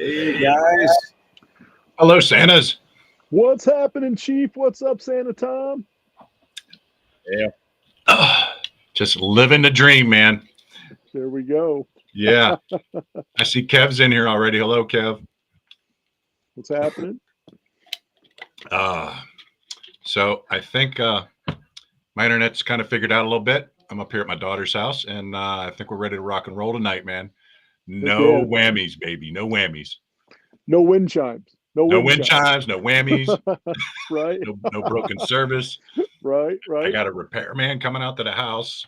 Hey guys. Hello, Santas. What's happening, Chief? What's up, Santa Tom? Yeah. Just living the dream, man. There we go. Yeah. I see Kev's in here already. Hello, Kev. What's happening? So I think my internet's kind of figured out a little bit. I'm up here at my daughter's house, and I think we're ready to rock and roll tonight, man. No whammies, baby. No whammies. No wind chimes. No wind chimes. No whammies. Right. No broken service. Right. I got a repairman coming out to the house.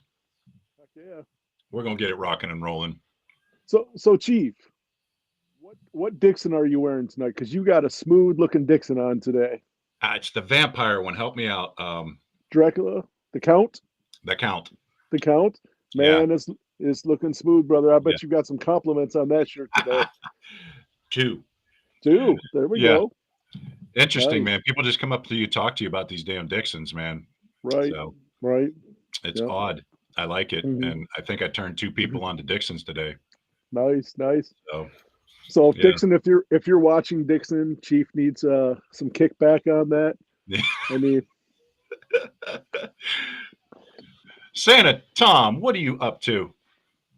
Heck yeah. We're gonna get it rocking and rolling. So Chief, what Dixon are you wearing tonight? Because you got a smooth looking Dixon on today. It's the vampire one. Help me out. Dracula, the Count. The Count. The Count. Man, it's looking smooth, brother. I bet you got some compliments on that shirt today. Two. There we go. Interesting, man. People just come up to you, talk to you about these damn Dixons, man. Right. So, right. It's odd. I like it. Mhm. And I think I turned two people onto Dixons today. Nice. So Dixon, if you're watching Dixon, Chief needs some kickback on that. I mean, Santa Tom, what are you up to?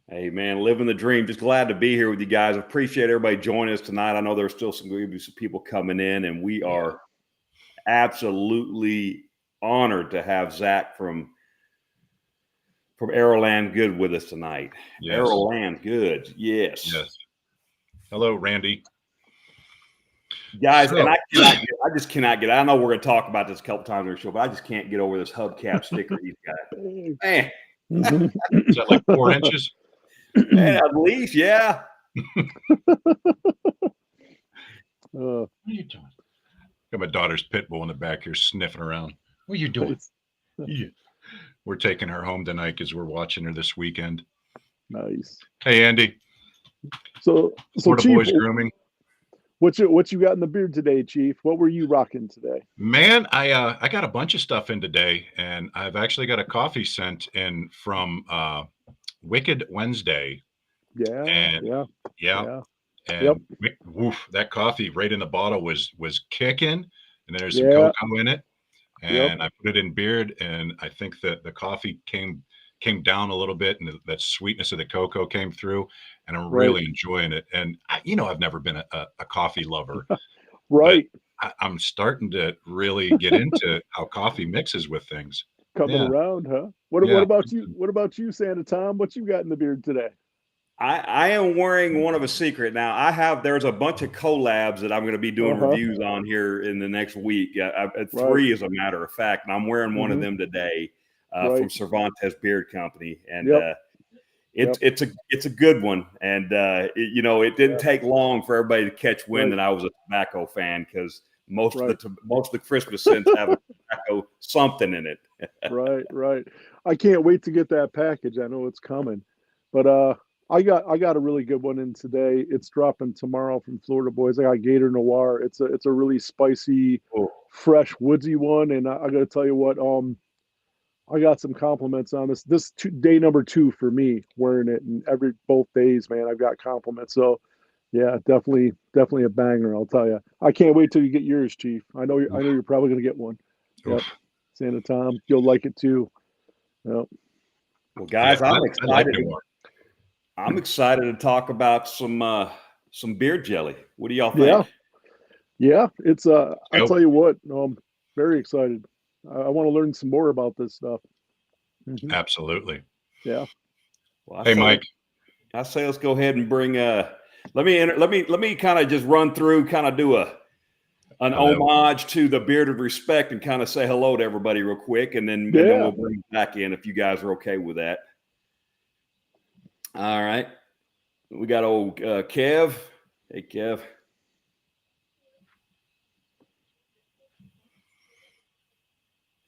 Hey man, living the dream. Just glad to be here with you guys. Appreciate everybody joining us tonight. I know there's still some people coming in, and we are absolutely honored to have Zach from Arrowlands Good with us tonight. Yes. Arrowlands Goods, yes. Hello, Randy. Guys, and I just cannot get. I know we're going to talk about this a couple times in the show, but I just can't get over this hubcap sticker he's got. Man, is that like 4 inches? Man, at least, yeah. What are you doing? Got my daughter's pit bull in the back here sniffing around. What are you doing? We're taking her home tonight because we're watching her this weekend. Nice. Hey, Andy. So Chief, boys grooming. What you got in the beard today, Chief? What were you rocking today? Man, I got a bunch of stuff in today, and I've actually got a coffee sent in from Wicked Wednesday. And woof, that coffee right in the bottle was kicking, and then there's some cocoa in it, and I put it in beard, and I think that the coffee came down a little bit, and that sweetness of the cocoa came through, and I'm really enjoying it. And I've never been a coffy lover, right? I'm starting to really get into how coffee mixes with things. Coming around, huh? What about you? What about you, Santa Tom? What you got in the beard today? I am wearing one of a secret now. There's a bunch of collabs that I'm going to be doing reviews on here in the next week. 3 as a matter of fact, and I'm wearing one of them today from Cervantes Beard Company, and it's a good one. And it didn't take long for everybody to catch wind that I was a tobacco fan, because most of the Christmas scents have a tobacco something in it. Right. I can't wait to get that package. I know it's coming, but I got a really good one in today. It's dropping tomorrow from Florida Boys. I got Gator Noir. It's a really spicy, fresh, woodsy one, and I got to tell you what, I got some compliments on this. Day number 2 for me wearing it, and both days, man, I've got compliments. So, yeah, definitely a banger. I'll tell you. I can't wait till you get yours, Chief. I know you're probably gonna get one. Yep. Santa Tom, you'll like it too. Yep. Well, guys, I'm excited. I'm excited to talk about some beard jelly. What do y'all think? Yeah. It's I'll tell you what. Very excited. I want to learn some more about this stuff. Absolutely. Yeah. Well, hey, Mike. I say let's go ahead and bring. Let me kind of just run through, kind of do an homage to the Beard of Respect, and kind of say hello to everybody real quick, and then we'll bring it back in if you guys are okay with that. All right. We got old Kev. Hey, Kev.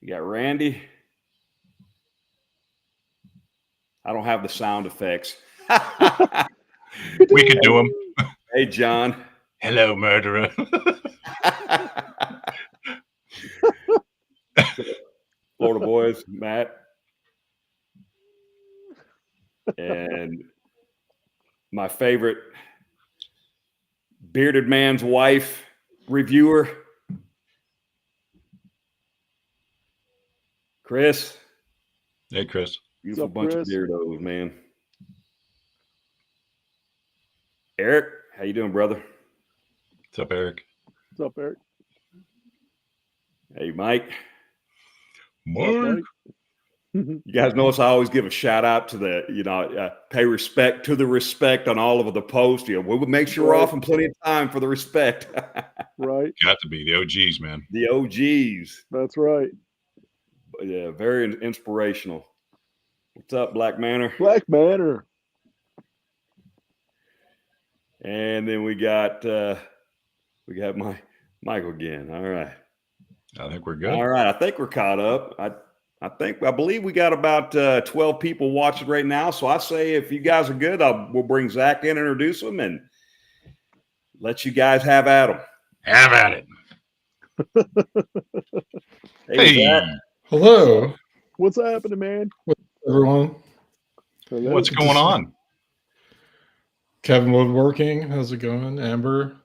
You got Randy. I don't have the sound effects. We could do them. Hey, John. Hello, murderer. Florida Boys, Matt. And my favorite bearded man's wife reviewer. Chris. Hey, Chris. Beautiful up, bunch Chris? of beardos, man. Eric, how you doing, brother? What's up, Eric? What's up, Eric? Hey, Mike. Mike. You guys notice I always give a shout out to the, pay respect to the respect on all of the posts. We will make sure we're offering plenty of time for the respect. Right. Got to be the OGs, man. The OGs. That's right. But yeah, very inspirational. What's up, Black Manor? Black Manor. And then we got Michael again. All right. I think we're good. All right. I think we're caught up. I believe we got about 12 people watching right now. So I say if you guys are good, we'll bring Zach in, introduce him, and let you guys have at him. Have at it. Hey. Zach. Hello. What's happening, man? Everyone. What's going on? Kevin Woodworking. How's it going? Amber.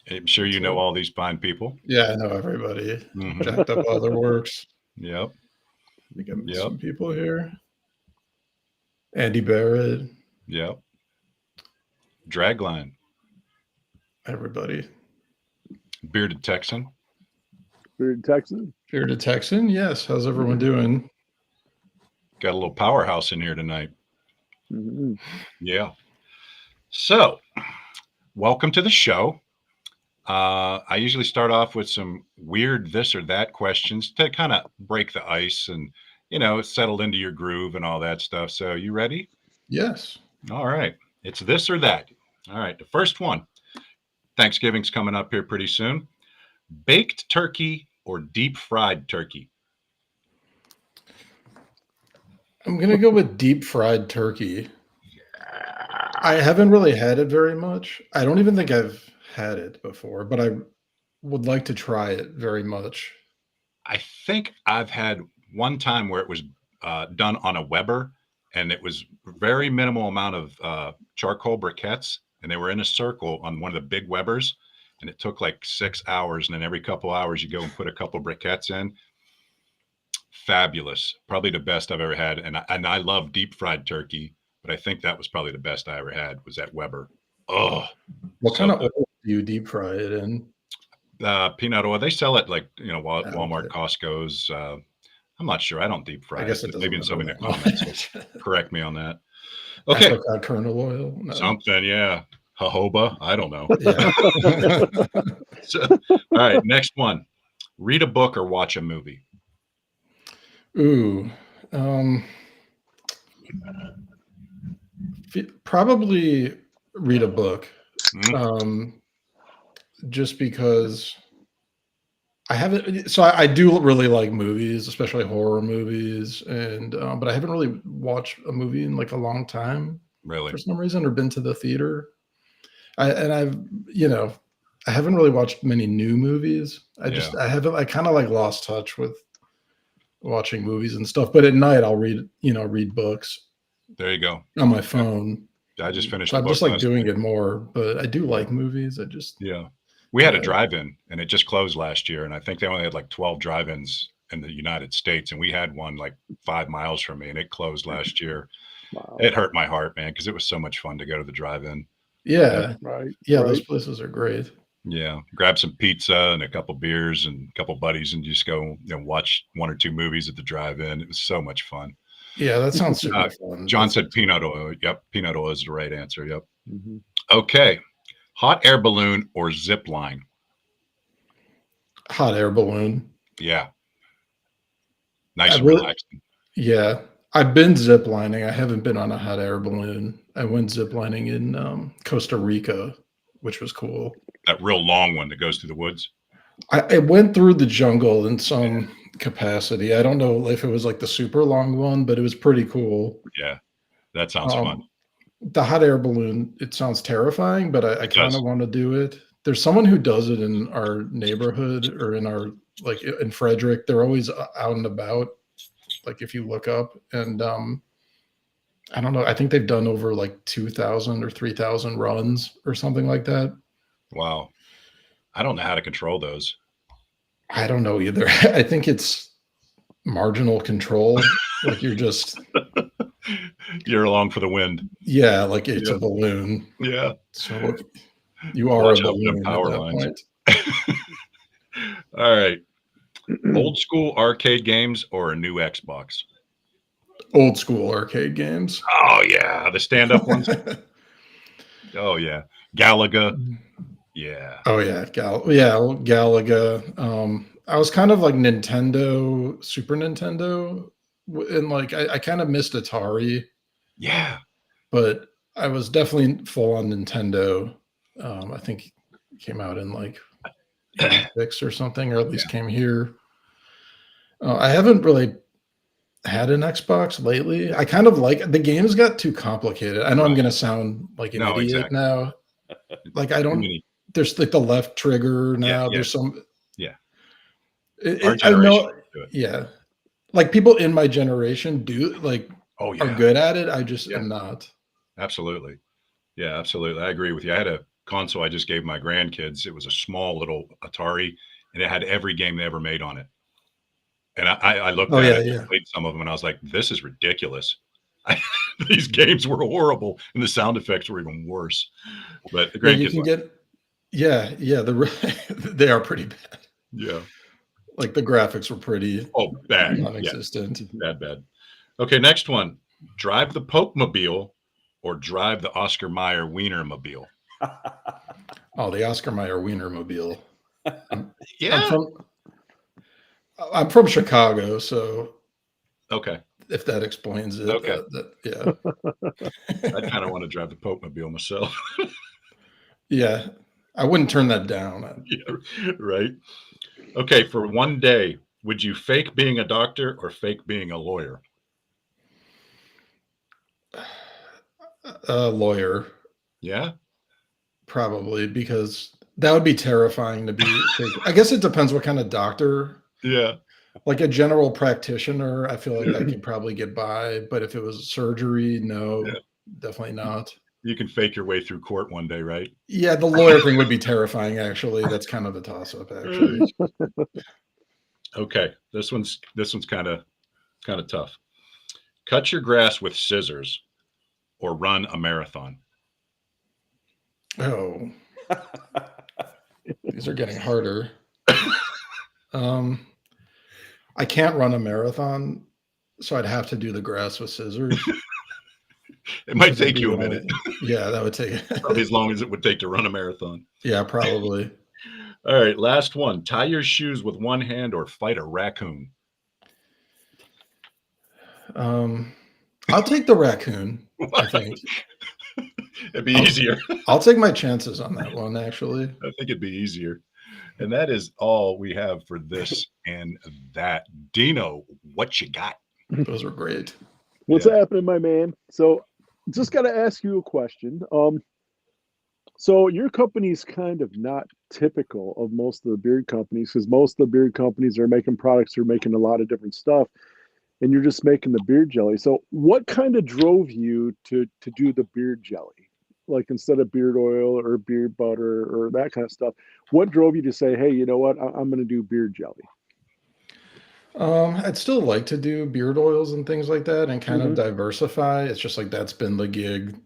I'm sure you know all these fine people. Yeah, I know everybody. Mm-hmm. Jacked Up Other Works. Yep. We got some people here. Andy Barrett. Yep. Dragline. Everybody. Bearded Texan. Bearded Texan. Bearded Texan. Yes. How's everyone doing? Got a little powerhouse in here tonight. Mm-hmm. Yeah. So, welcome to the show. I usually start off with some weird this or that questions to kind of break the ice and, settle into your groove and all that stuff. So, you ready? Yes. All right. It's this or that. All right. The first one. Thanksgiving's coming up here pretty soon. Baked turkey or deep fried turkey? I'm going to go with deep fried turkey. I haven't really had it very much. I don't even think I've had it before, but I would like to try it very much. I think I've had one time where it was done on a Weber, and it was very minimal amount of charcoal briquettes, and they were in a circle on one of the big Webers, and it took like 6 hours, and then every couple hours you go and put a couple briquettes in. Fabulous. Probably the best I've ever had. And I love deep fried turkey, but I think that was probably the best I ever had was at Weber. Oh, what kind of oil do you deep fry it in? Peanut oil. They sell it like, Walmart, Costco's. I'm not sure. I don't deep fry. I guess it maybe in some of the comments. Correct me on that. Okay. Apricot kernel oil. No. Something. Yeah. Jojoba. I don't know. Yeah. So, all right. Next one. Read a book or watch a movie. Ooh, probably read a book. Just because I haven't. So I do really like movies, especially horror movies, and but I haven't really watched a movie in like a long time. Really, for some reason, or been to the theater. I haven't really watched many new movies. I kind of like lost touch with watching movies and stuff, but at night I'll read books. There you go. On my phone. I just finished. So I'm just like doing it more, but I do like movies. We had a drive-in, and it just closed last year, and I think they only had like 12 drive-ins in the United States, and we had one like 5 miles from me, and it closed last year. Wow. It hurt my heart, man, because it was so much fun to go to the drive-in. Yeah, right. Those places are great. Yeah, grab some pizza and a couple beers and a couple buddies, and just go watch 1 or 2 movies at the drive-in. It was so much fun. Yeah, that sounds super fun. John said peanut oil. Yep, peanut oil is the right answer. Yep. Mm-hmm. Okay, hot air balloon or zip line? Hot air balloon. Yeah. Nice and relaxing. Yeah, I've been zip lining. I haven't been on a hot air balloon. I went zip lining in Costa Rica, which was cool. That real long one that goes through the woods. I went through the jungle in some capacity. I don't know if it was like the super long one, but it was pretty cool. Yeah, that sounds fun. The hot air balloon, it sounds terrifying, but I kind of want to do it. There's someone who does it in our neighborhood or in our, like in Frederick. They're always out and about. Like if you look up, and I don't know, I think they've done over like 2,000 or 3,000 runs or something like that. Wow. I don't know how to control those. I don't know either. I think it's marginal control. Like you're just you're along for the wind. Yeah, like it's a balloon. Yeah. So you are Watch a out for them balloon at power that lines. point. All right. Old school arcade games or a new Xbox? Old school arcade games. Oh yeah, the stand-up ones. Oh yeah, Galaga. Yeah. Oh yeah, Galaga. I was kind of like Nintendo, Super Nintendo, and like I kind of missed Atari. Yeah. But I was definitely full on Nintendo. I think it came out in like 86 or something, or at least came here. I haven't really had an Xbox lately. I kind of like the games got too complicated. I know I'm going to sound like an idiot now. Like I don't. There's like the left trigger now. There's some. Yeah. I know. Yeah. Like people in my generation do like are good at it. I just am not. Absolutely. Yeah, absolutely. I agree with you. I had a console I just gave my grandkids. It was a small little Atari, and it had every game they ever made on it. And I looked at it and played some of them, and I was like, this is ridiculous. These games were horrible, and the sound effects were even worse. But the grandkids, you can get, they are pretty bad. Yeah, like the graphics were pretty bad, non-existent. Bad. Okay, next one: drive the Pope-mobile or drive the Oscar Mayer Wiener-mobile. Oh, the Oscar Mayer Wiener-mobile. Yeah, I'm from Chicago, so okay. If that explains it. Okay. Yeah. I kind of want to drive the Pope-mobile myself. Yeah. I wouldn't turn that down. Yeah, right. Okay. For one day, would you fake being a doctor or fake being a lawyer? A lawyer. Yeah. Probably, because that would be terrifying to be fake. I guess it depends what kind of doctor. Yeah. Like a general practitioner, I feel like I could probably get by. But if it was surgery, no, definitely not. You can fake your way through court one day, right? Yeah, the lawyer thing would be terrifying, actually. That's kind of a toss-up, actually. Okay. This one's kind of tough. Cut your grass with scissors or run a marathon. Oh. These are getting harder. I can't run a marathon, so I'd have to do the grass with scissors. It might take you a minute. Yeah, that would take probably as long as it would take to run a marathon. Yeah, probably. All right, last one. Tie your shoes with one hand or fight a raccoon. I'll take the raccoon, I think. It'd be easier. I'll take my chances on that one, actually. I think it'd be easier. And that is all we have for this and that. Dino, what you got? Those were great. What's happening, my man? So just got to ask you a question. So your company's kind of not typical of most of the beard companies, because most of the beard companies are making products, they're making a lot of different stuff, and you're just making the beard jelly. So what kind of drove you to do the beard jelly? Like instead of beard oil or beard butter or that kind of stuff, what drove you to say, hey, you know what, I'm going to do beard jelly? I'd still like to do beard oils and things like that and kind of diversify. It's just like that's been the gig,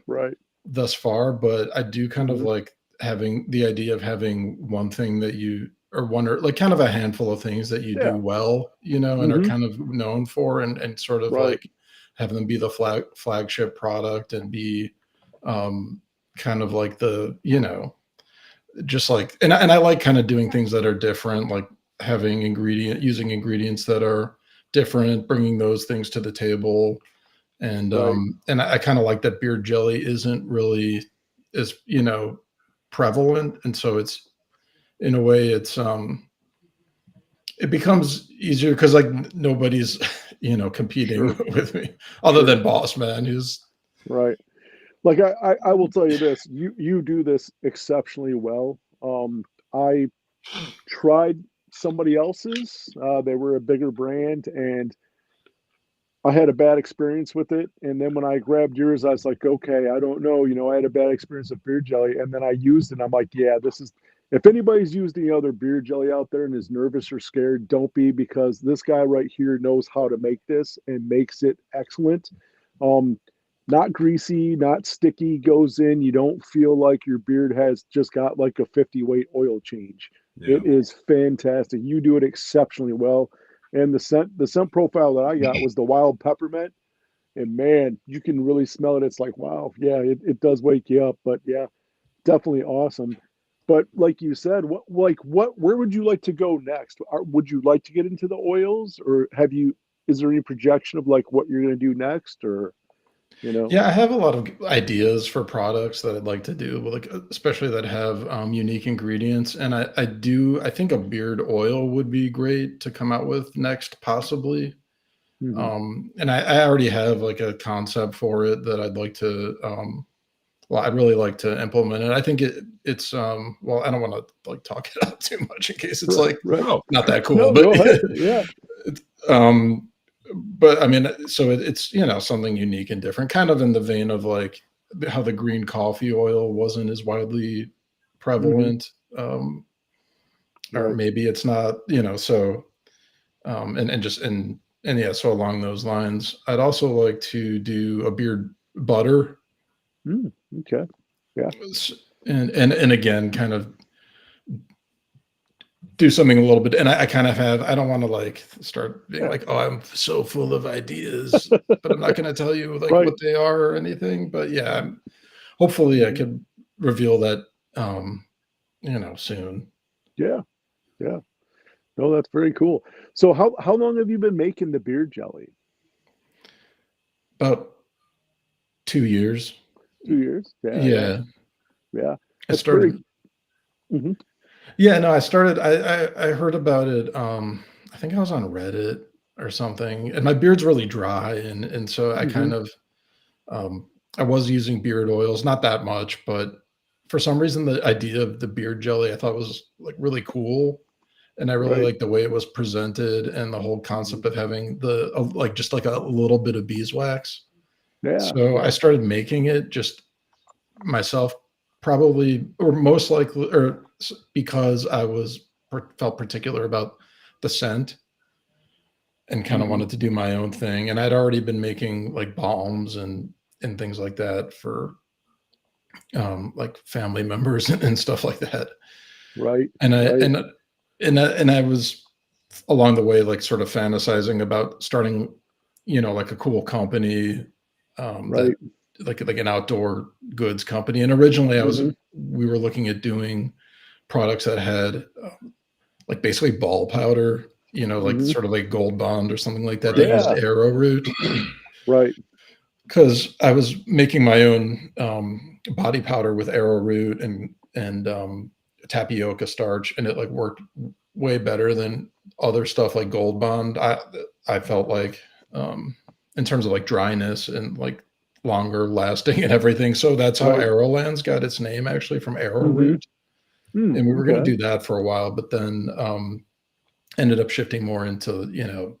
right, thus far. But I do kind of like having the idea of having one thing that you or one or like kind of a handful of things that you do well, and are kind of known for and sort of like have them be the flagship product and be kind of like the, just like and I like kind of doing things that are different, like having using ingredients that are different, bringing those things to the table. And and I kind of like that beard jelly isn't really as prevalent, and so it's in a way it's it becomes easier because like nobody's competing with me other than Boss Man, who's right. Like I will tell you this, you do this exceptionally well. I tried somebody else's. They were a bigger brand, and I had a bad experience with it, and then when I grabbed yours, I was like, okay, I don't know, I had a bad experience with beard jelly, and then I used it, and I'm like, yeah, this is. If anybody's used any other beard jelly out there and is nervous or scared, don't be, because this guy right here knows how to make this and makes it excellent. Um, Not greasy, not sticky, goes in. You don't feel like your beard has just got like a 50 weight oil change. Yeah. It is fantastic. You do it exceptionally well. And the scent profile that I got was the wild peppermint. And man, you can really smell it. It's like, wow, yeah, it does wake you up. But yeah, definitely awesome. But like you said, where would you like to go next? Would you like to get into the oils, or is there any projection of like what you're going to do next, or, Yeah, I have a lot of ideas for products that I'd like to do, like especially that have unique ingredients. And I think a beard oil would be great to come out with next, possibly. And I already have like a concept for it that I'd like to, I'd really like to implement it. I think it's well, I don't want to like talk it out too much in case it's not that cool, no, but go ahead. Yeah. But I mean, so it's something unique and different, kind of in the vein of like how the green coffee oil wasn't as widely prevalent, or maybe it's not, so and yeah, so along those lines, I'd also like to do a beard butter. Okay. Yeah. And again, kind of do something a little bit. And I kind of I don't want to like start being like, oh, I'm so full of ideas, but I'm not going to tell you like what they are or anything. But yeah, hopefully I could reveal that, soon. Yeah. Yeah. No, that's very cool. So how long have you been making the beard jelly? About 2 years. 2 years? Yeah. Yeah. I started. Yeah, no, I started. I heard about it. I think I was on Reddit or something, and my beard's really dry, and so I kind of, I was using beard oils, not that much, but for some reason the idea of the beard jelly I thought was like really cool, and I really liked the way it was presented and the whole concept of having like just like a little bit of beeswax. Yeah. So I started making it just myself, probably, or most likely, or because I felt particular about the scent and kind of wanted to do my own thing. And I'd already been making like balms and things like that for like family members and stuff like that. Right. And I was along the way like sort of fantasizing about starting, like a cool company, that like an outdoor goods company. And originally we were looking at doing products that had like basically ball powder, like sort of like Gold Bond or something like that. They used arrowroot. Right. Because I was making my own body powder with arrowroot and tapioca starch, and it like worked way better than other stuff like Gold Bond. I felt like in terms of like dryness and like longer lasting and everything. So that's how Arrowlands got its name, actually, from arrowroot. And we were going to do that for a while, but then ended up shifting more into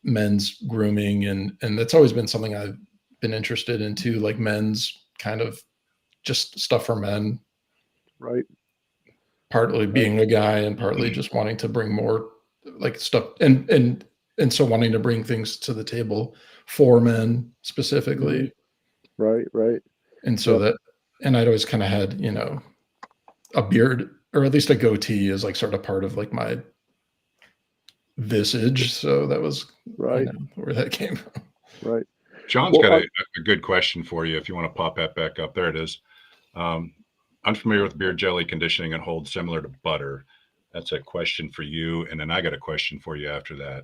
men's grooming, and that's always been something I've been interested in too, like men's kind of just stuff for men. Right. Partly being a guy and partly just wanting to bring more like stuff and so wanting to bring things to the table for men specifically. Right. And so and I'd always kind of had, a beard, or at least a goatee, is like sort of part of like my visage. So that was where that came from. Right. John's got a good question for you if you want to pop that back up. There it is. Unfamiliar with beard jelly conditioning and hold similar to butter. That's a question for you. And then I got a question for you after that.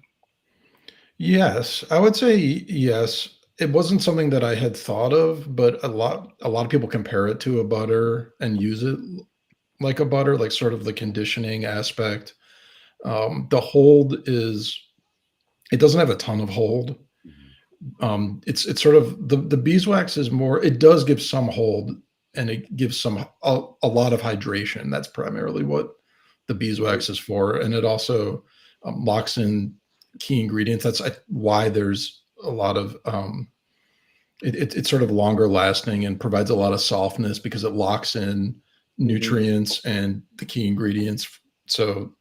Yes, I would say yes. It wasn't something that I had thought of, but a lot of people compare it to a butter and use it like a butter, like sort of the conditioning aspect. The hold it doesn't have a ton of hold. It's sort of the beeswax is more, it does give some hold, and it gives a lot of hydration. That's primarily what the beeswax is for. And it also locks in key ingredients. That's why there's a lot of it's sort of longer lasting and provides a lot of softness because it locks in nutrients and the key ingredients. So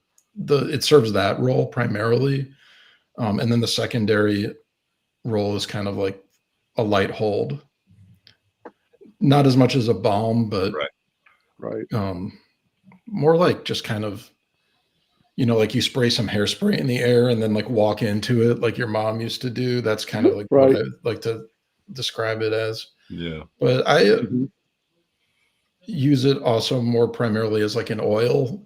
it serves that role primarily. And then the secondary role is kind of like a light hold. Not as much as a balm, but right. More like just kind of, like you spray some hairspray in the air and then like walk into it like your mom used to do. That's kind of like what I like to describe it as. Yeah. But I use it also more primarily as like an oil,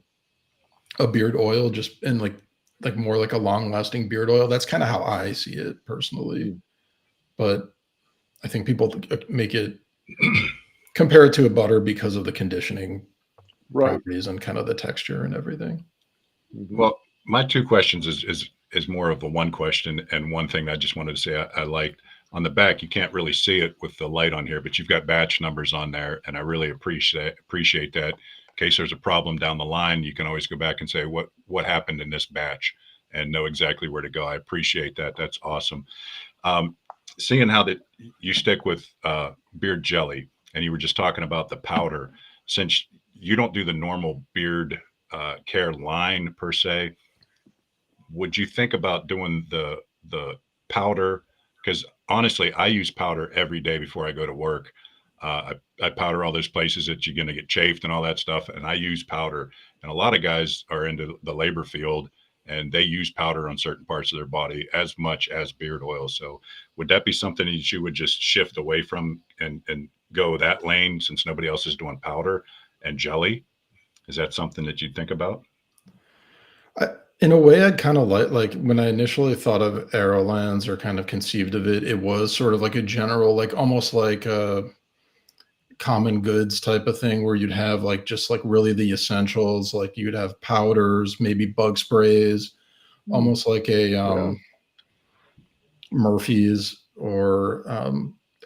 a beard oil, just and like more like a long lasting beard oil. That's kind of how I see it personally. But I think people make it compare it to a butter because of the conditioning properties and kind of the texture and everything. Well, my two questions is more of a one question, and one thing I just wanted to say I liked on the back. You can't really see it with the light on here, but you've got batch numbers on there, and I really appreciate that. In case there's a problem down the line, you can always go back and say what happened in this batch and know exactly where to go. I appreciate that. That's awesome. Seeing how that you stick with beard jelly, and you were just talking about the powder, since you don't do the normal beard care line per se, would you think about doing the powder? Because honestly, I use powder every day before I go to work. I powder all those places that you're going to get chafed and all that stuff, and I use powder. And a lot of guys are into the labor field, and they use powder on certain parts of their body as much as beard oil. So would that be something that you would just shift away from and go that lane, since nobody else is doing powder and jelly? Is that something that you'd think about? In a way, I'd kind of like when I initially thought of Arrowlands or kind of conceived of it, it was sort of like a general, like almost like a common goods type of thing where you'd have like just like really the essentials, like you'd have powders, maybe bug sprays, almost like a Murphy's or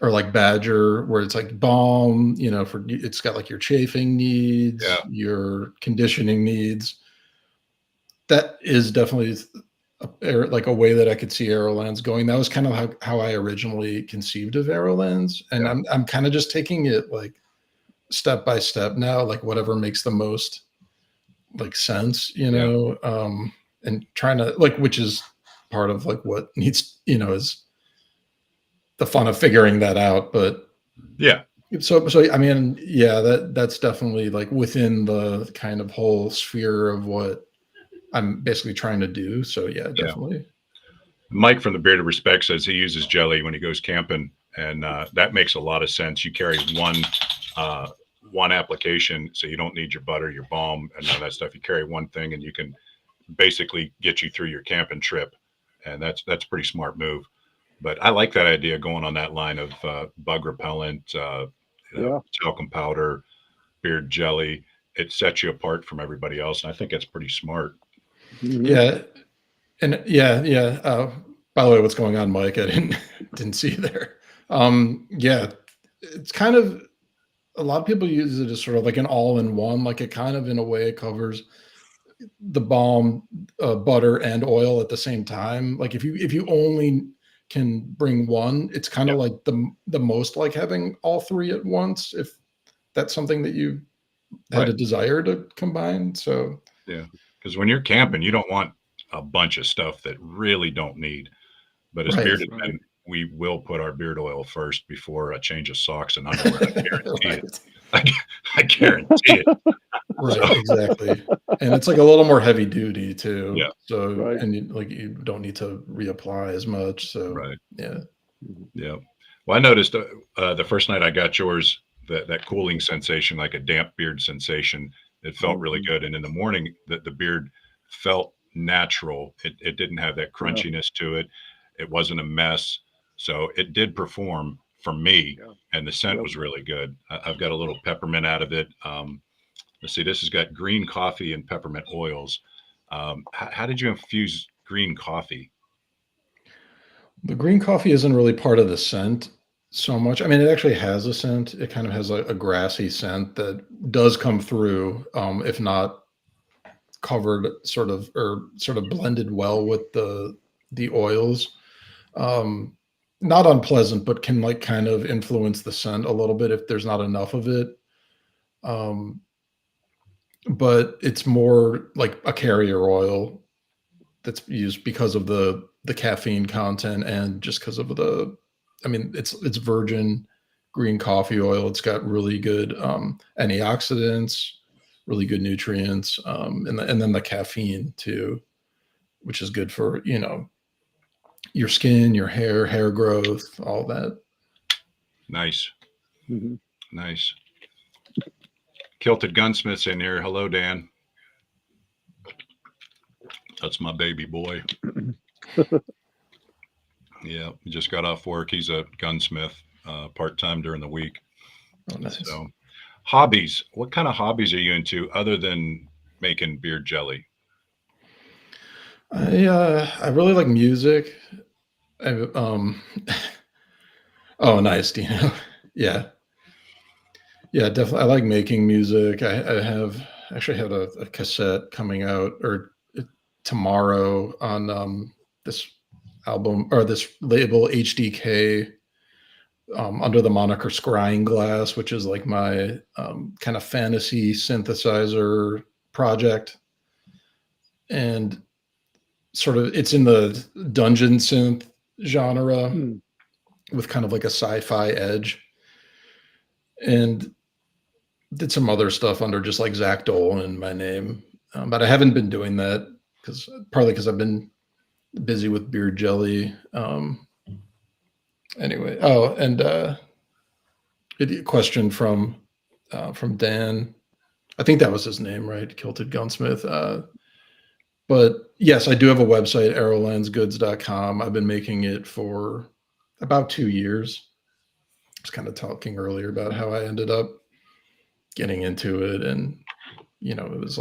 like Badger, where it's like balm, for it's got like your chafing needs, your conditioning needs. That is definitely like a way that I could see Arrowlands going. That was kind of how I originally conceived of Arrowlands, and I'm kind of just taking it like step by step now, like whatever makes the most like sense, and trying to like, which is part of like what needs, is the fun of figuring that out. But so I mean, that's definitely like within the kind of whole sphere of what I'm basically trying to do. So definitely. Mike from the Bearded Respect says he uses jelly when he goes camping, and that makes a lot of sense. You carry one application, so you don't need your butter, your balm, and all that stuff. You carry one thing, and you can basically get you through your camping trip, and that's a pretty smart move. But I like that idea, going on that line of bug repellent, talcum powder, beard jelly. It sets you apart from everybody else, and I think that's pretty smart. Yeah. And by the way, what's going on, Mike? I didn't see you there. It's kind of, a lot of people use it as sort of like an all-in-one, like it kind of in a way it covers the balm, butter, and oil at the same time. Like if you only can bring one, it's kind of like the most like having all three at once, if that's something that you had a desire to combine. So because when you're camping, you don't want a bunch of stuff that really don't need. But as bearded men, we will put our beard oil first before a change of socks and underwear. I guarantee it. I guarantee it. Exactly. And it's like a little more heavy duty too. Yeah. So and you don't need to reapply as much. So yeah. Well, I noticed the first night I got yours, that cooling sensation, like a damp beard sensation, it felt really good. And in the morning, the beard felt natural. It didn't have that crunchiness to it. It wasn't a mess. So it did perform for me, and the scent was really good. I've got a little peppermint out of it. Let's see, this has got green coffee and peppermint oils. How did you infuse green coffee? The green coffee isn't really part of the scent so much. I mean, it actually has a scent. It kind of has a grassy scent that does come through, if not covered sort of blended well with the oils. not unpleasant, but can like kind of influence the scent a little bit if there's not enough of it. But it's more like a carrier oil that's used because of the caffeine content and just because of it's virgin green coffee oil. It's got really good antioxidants, really good nutrients, and then the caffeine too, which is good for your skin, your hair growth, all that. Nice. Mm-hmm. Nice. Kilted Gunsmith's in here. Hello, Dan. That's my baby boy. Yeah, he just got off work. He's a gunsmith, part-time during the week. Oh, nice. So, hobbies. What kind of hobbies are you into other than making beard jelly? I really like music. Oh, nice, Dino. Yeah, definitely. I like making music. I actually have a cassette coming out tomorrow on this album or this label HDK, under the moniker Scrying Glass, which is like my kind of fantasy synthesizer project, and sort of it's in the dungeon synth genre with kind of like a sci-fi edge, and did some other stuff under just like Zach Dolan, my name, but I haven't been doing that partly because I've been busy with beard jelly. Anyway, and a question from Dan. I think that was his name, right? Kilted Gunsmith. But yes, I do have a website, arrowlandsgoods.com. I've been making it for about 2 years. I was kind of talking earlier about how I ended up getting into it, and it was.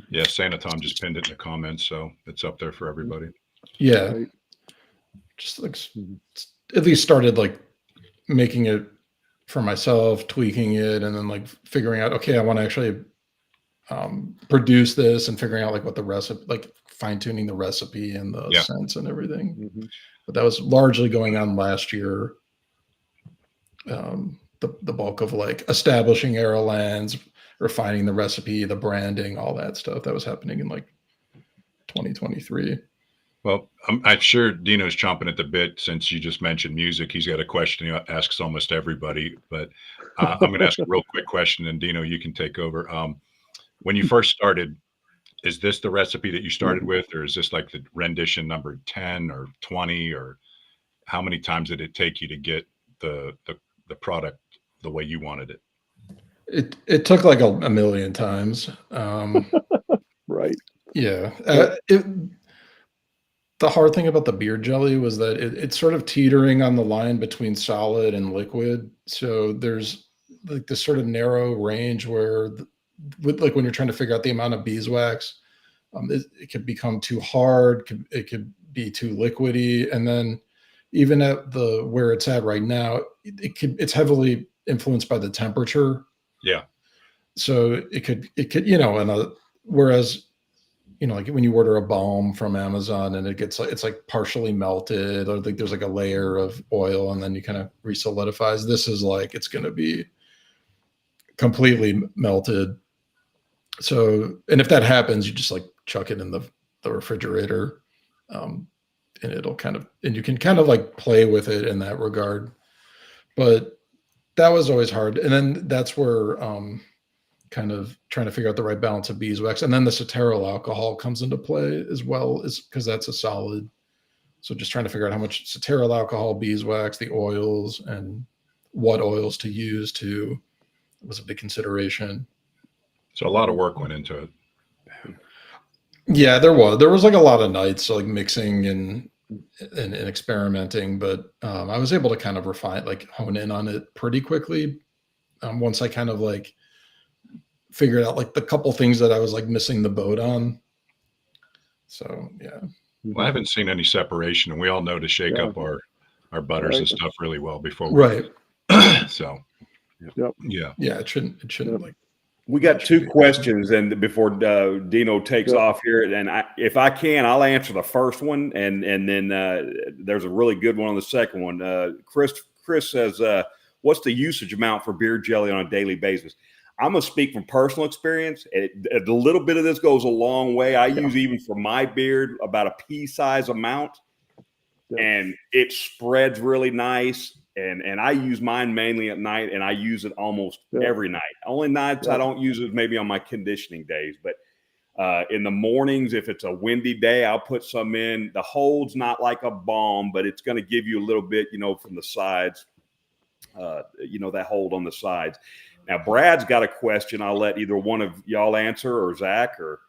Yeah, Santa Tom just pinned it in the comments, so it's up there for everybody. Yeah, right. Just like at least started like making it for myself, tweaking it, and then like figuring out, okay, I want to actually produce this, and figuring out like what the recipe, like fine tuning the recipe and the scents and everything. Mm-hmm. But that was largely going on last year. The bulk of like establishing Arrowlands, refining the recipe, the branding, all that stuff that was happening in like 2023. Well, I'm sure Dino's chomping at the bit since you just mentioned music. He's got a question he asks almost everybody, but I'm going to ask a real quick question, and Dino, you can take over. When you first started, is this the recipe that you started with, or is this like the rendition number 10 or 20, or how many times did it take you to get the product the way you wanted it? It took like a million times. Right. Yeah. The hard thing about the beard jelly was that it's sort of teetering on the line between solid and liquid. So there's like this sort of narrow range where like when you're trying to figure out the amount of beeswax, it could become too hard. It could be too liquidy. And then even at where it's at right now, it's heavily influenced by the temperature. Yeah. So it could, whereas, like when you order a balm from Amazon and it's like partially melted, or like there's like a layer of oil and then you kind of resolidifies. This is like, it's going to be completely melted. So, and if that happens, you just like chuck it in the refrigerator, and it'll and you can kind of like play with it in that regard. But that was always hard. And then that's where, kind of trying to figure out the right balance of beeswax, and then the cetearyl alcohol comes into play as well, is because that's a solid. So just trying to figure out how much cetearyl alcohol, beeswax, the oils, and what oils to use was a big consideration. So a lot of work went into it. Yeah, there was like a lot of nights like mixing and experimenting, but I was able to kind of hone in on it pretty quickly. Once I kind of like figured out like the couple things that I was like missing the boat on. So yeah. Well, I haven't seen any separation, and we all know to shake up our butters and stuff really well before we. Right. So. Yep. Yeah. Yeah. It shouldn't like. We got two questions, and before Dino takes off here, and if I can, I'll answer the first one, and then there's a really good one on the second one. Chris says, "What's the usage amount for beard jelly on a daily basis?" I'm gonna speak from personal experience. A little bit of this goes a long way. I use even for my beard about a pea-size amount, and it spreads really nice. And I use mine mainly at night, and I use it almost every night. Only nights I don't use it maybe on my conditioning days, but in the mornings, if it's a windy day, I'll put some in. The hold's not like a balm, but it's going to give you a little bit, from the sides, that hold on the sides. Now, Brad's got a question. I'll let either one of y'all answer, or Zach, or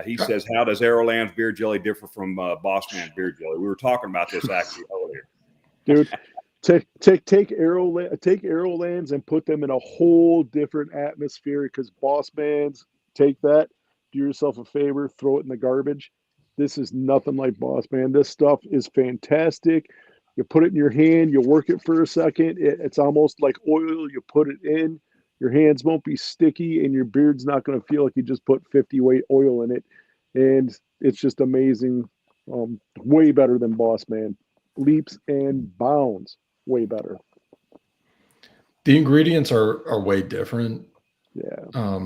he says, how does Arrowlands beard jelly differ from Boss Man beard jelly? We were talking about this actually earlier. Dude. Take Arrowlands and put them in a whole different atmosphere, because Boss Man's, take that, do yourself a favor, throw it in the garbage. This is nothing like Boss Man. This stuff is fantastic. You put it in your hand, you work it for a second. It's almost like oil. You put it in, your hands won't be sticky, and your beard's not going to feel like you just put 50 weight oil in it. And it's just amazing. Way better than Boss Man. Leaps and bounds. Way better. The ingredients are way different. Yeah.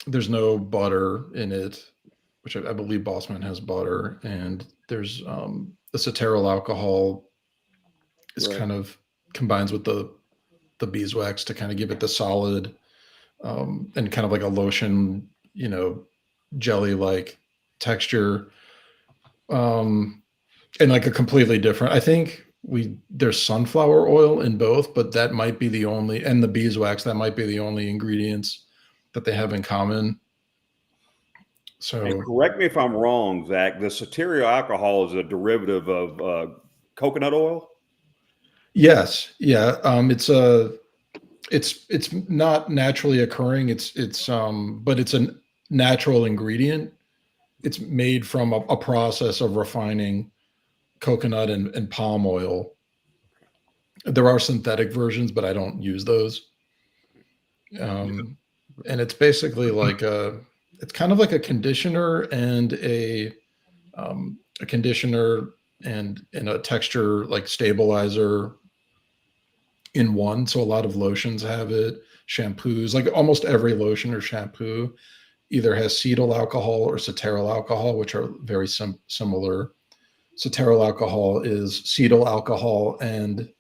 There's no butter in it, which I believe Boss Man has butter, and there's the acetyl alcohol is kind of combines with the beeswax to kind of give it the solid and kind of like a lotion, jelly like texture, and like a completely different. I think there's sunflower oil in both, but that might be the only, and the beeswax, that might be the only ingredients that they have in common. So, and correct me if I'm wrong, Zach, the acetyl alcohol is a derivative of coconut oil. Yes. Yeah. It's not naturally occurring. But it's a natural ingredient. It's made from a process of refining coconut and palm oil. There are synthetic versions, but I don't use those. And it's basically like it's kind of like a conditioner and a conditioner and a texture like stabilizer in one. So a lot of lotions have it, shampoos, like almost every lotion or shampoo either has cetyl alcohol or cetearyl alcohol, which are very similar. Cetearyl alcohol is cetyl alcohol, and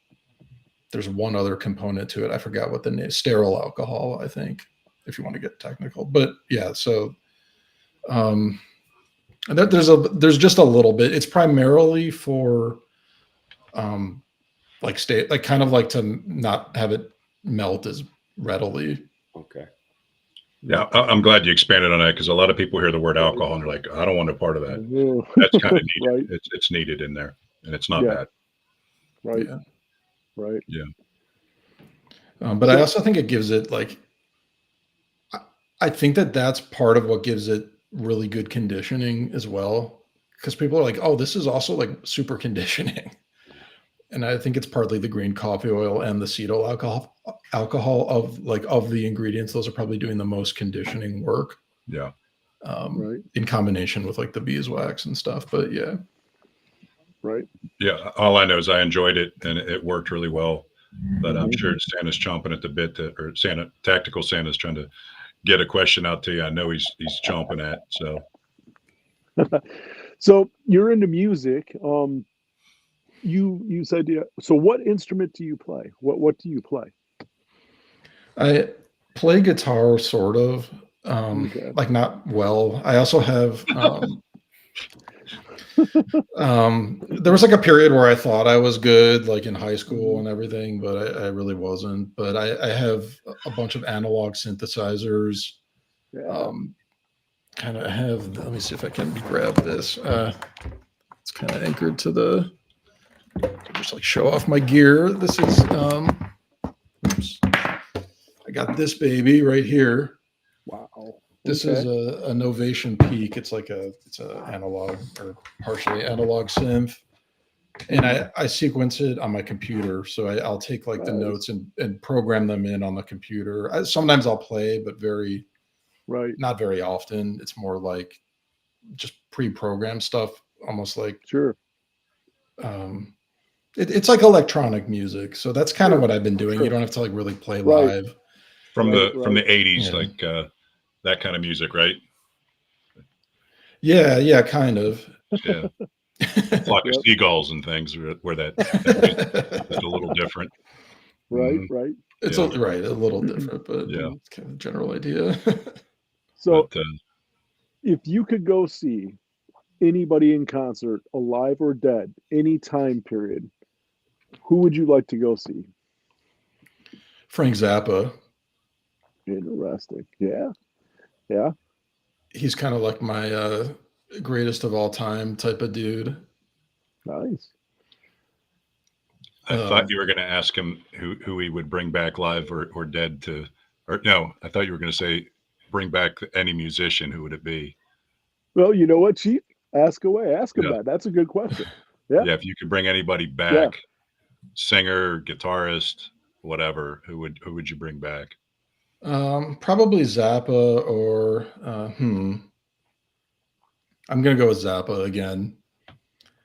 there's one other component to it. I forgot what the name, stearyl alcohol, I think, if you want to get technical. But yeah, so there's just a little bit. It's primarily for like kind of like to not have it melt as readily. Okay. Yeah, I'm glad you expanded on that, because a lot of people hear the word alcohol and they're like, I don't want a part of that. That's kind of needed. Right. It's needed in there, and it's not bad. Right. Yeah. Right. Yeah. But I also think it gives it like, I think that's part of what gives it really good conditioning as well, because people are like, oh, this is also like super conditioning. And I think it's partly the green coffee oil and the cetyl alcohol of the ingredients. Those are probably doing the most conditioning work. Yeah. In combination with like the beeswax and stuff. But yeah. Right. Yeah. All I know is I enjoyed it and it worked really well. But I'm sure Santa's chomping at the bit or Tactical Santa's trying to get a question out to you. I know he's chomping at. So. So you're into music. You said, so what instrument do you play? What do you play? I play guitar, sort of, like not well. I also have, there was like a period where I thought I was good, like in high school and everything, but I really wasn't. But I have a bunch of analog synthesizers. Kind of have, let me see if I can grab this. It's kind of anchored to the, just like show off my gear. This is, oops. I got this baby right here. Wow. This is a Novation Peak. It's like it's an analog or partially analog synth. And I sequence it on my computer. So I'll take like the notes and program them in on the computer. Sometimes I'll play, but not very often. It's more like just pre-programmed stuff, almost like it's like electronic music. So that's kind of what I've been doing. You don't have to like really play live. From the 80s, like that kind of music, right? Yeah, kind of. Yeah. Flock of seagulls and things where that is a little different. Right. It's a little different, but it's kind of the general idea. So if you could go see anybody in concert, alive or dead, any time period, who would you like to go see? Frank Zappa. Interesting. Yeah. He's kind of like my greatest of all time type of dude. Nice. I thought you were going to ask him who he would bring back live or dead to, or no, I thought you were going to say bring back any musician. Who would it be? Well, you know what, Chief? Ask away. Ask him that. That's a good question. Yeah. Yeah. If you could bring anybody back, singer, guitarist, whatever, who would you bring back? Probably Zappa or I'm gonna go with Zappa again.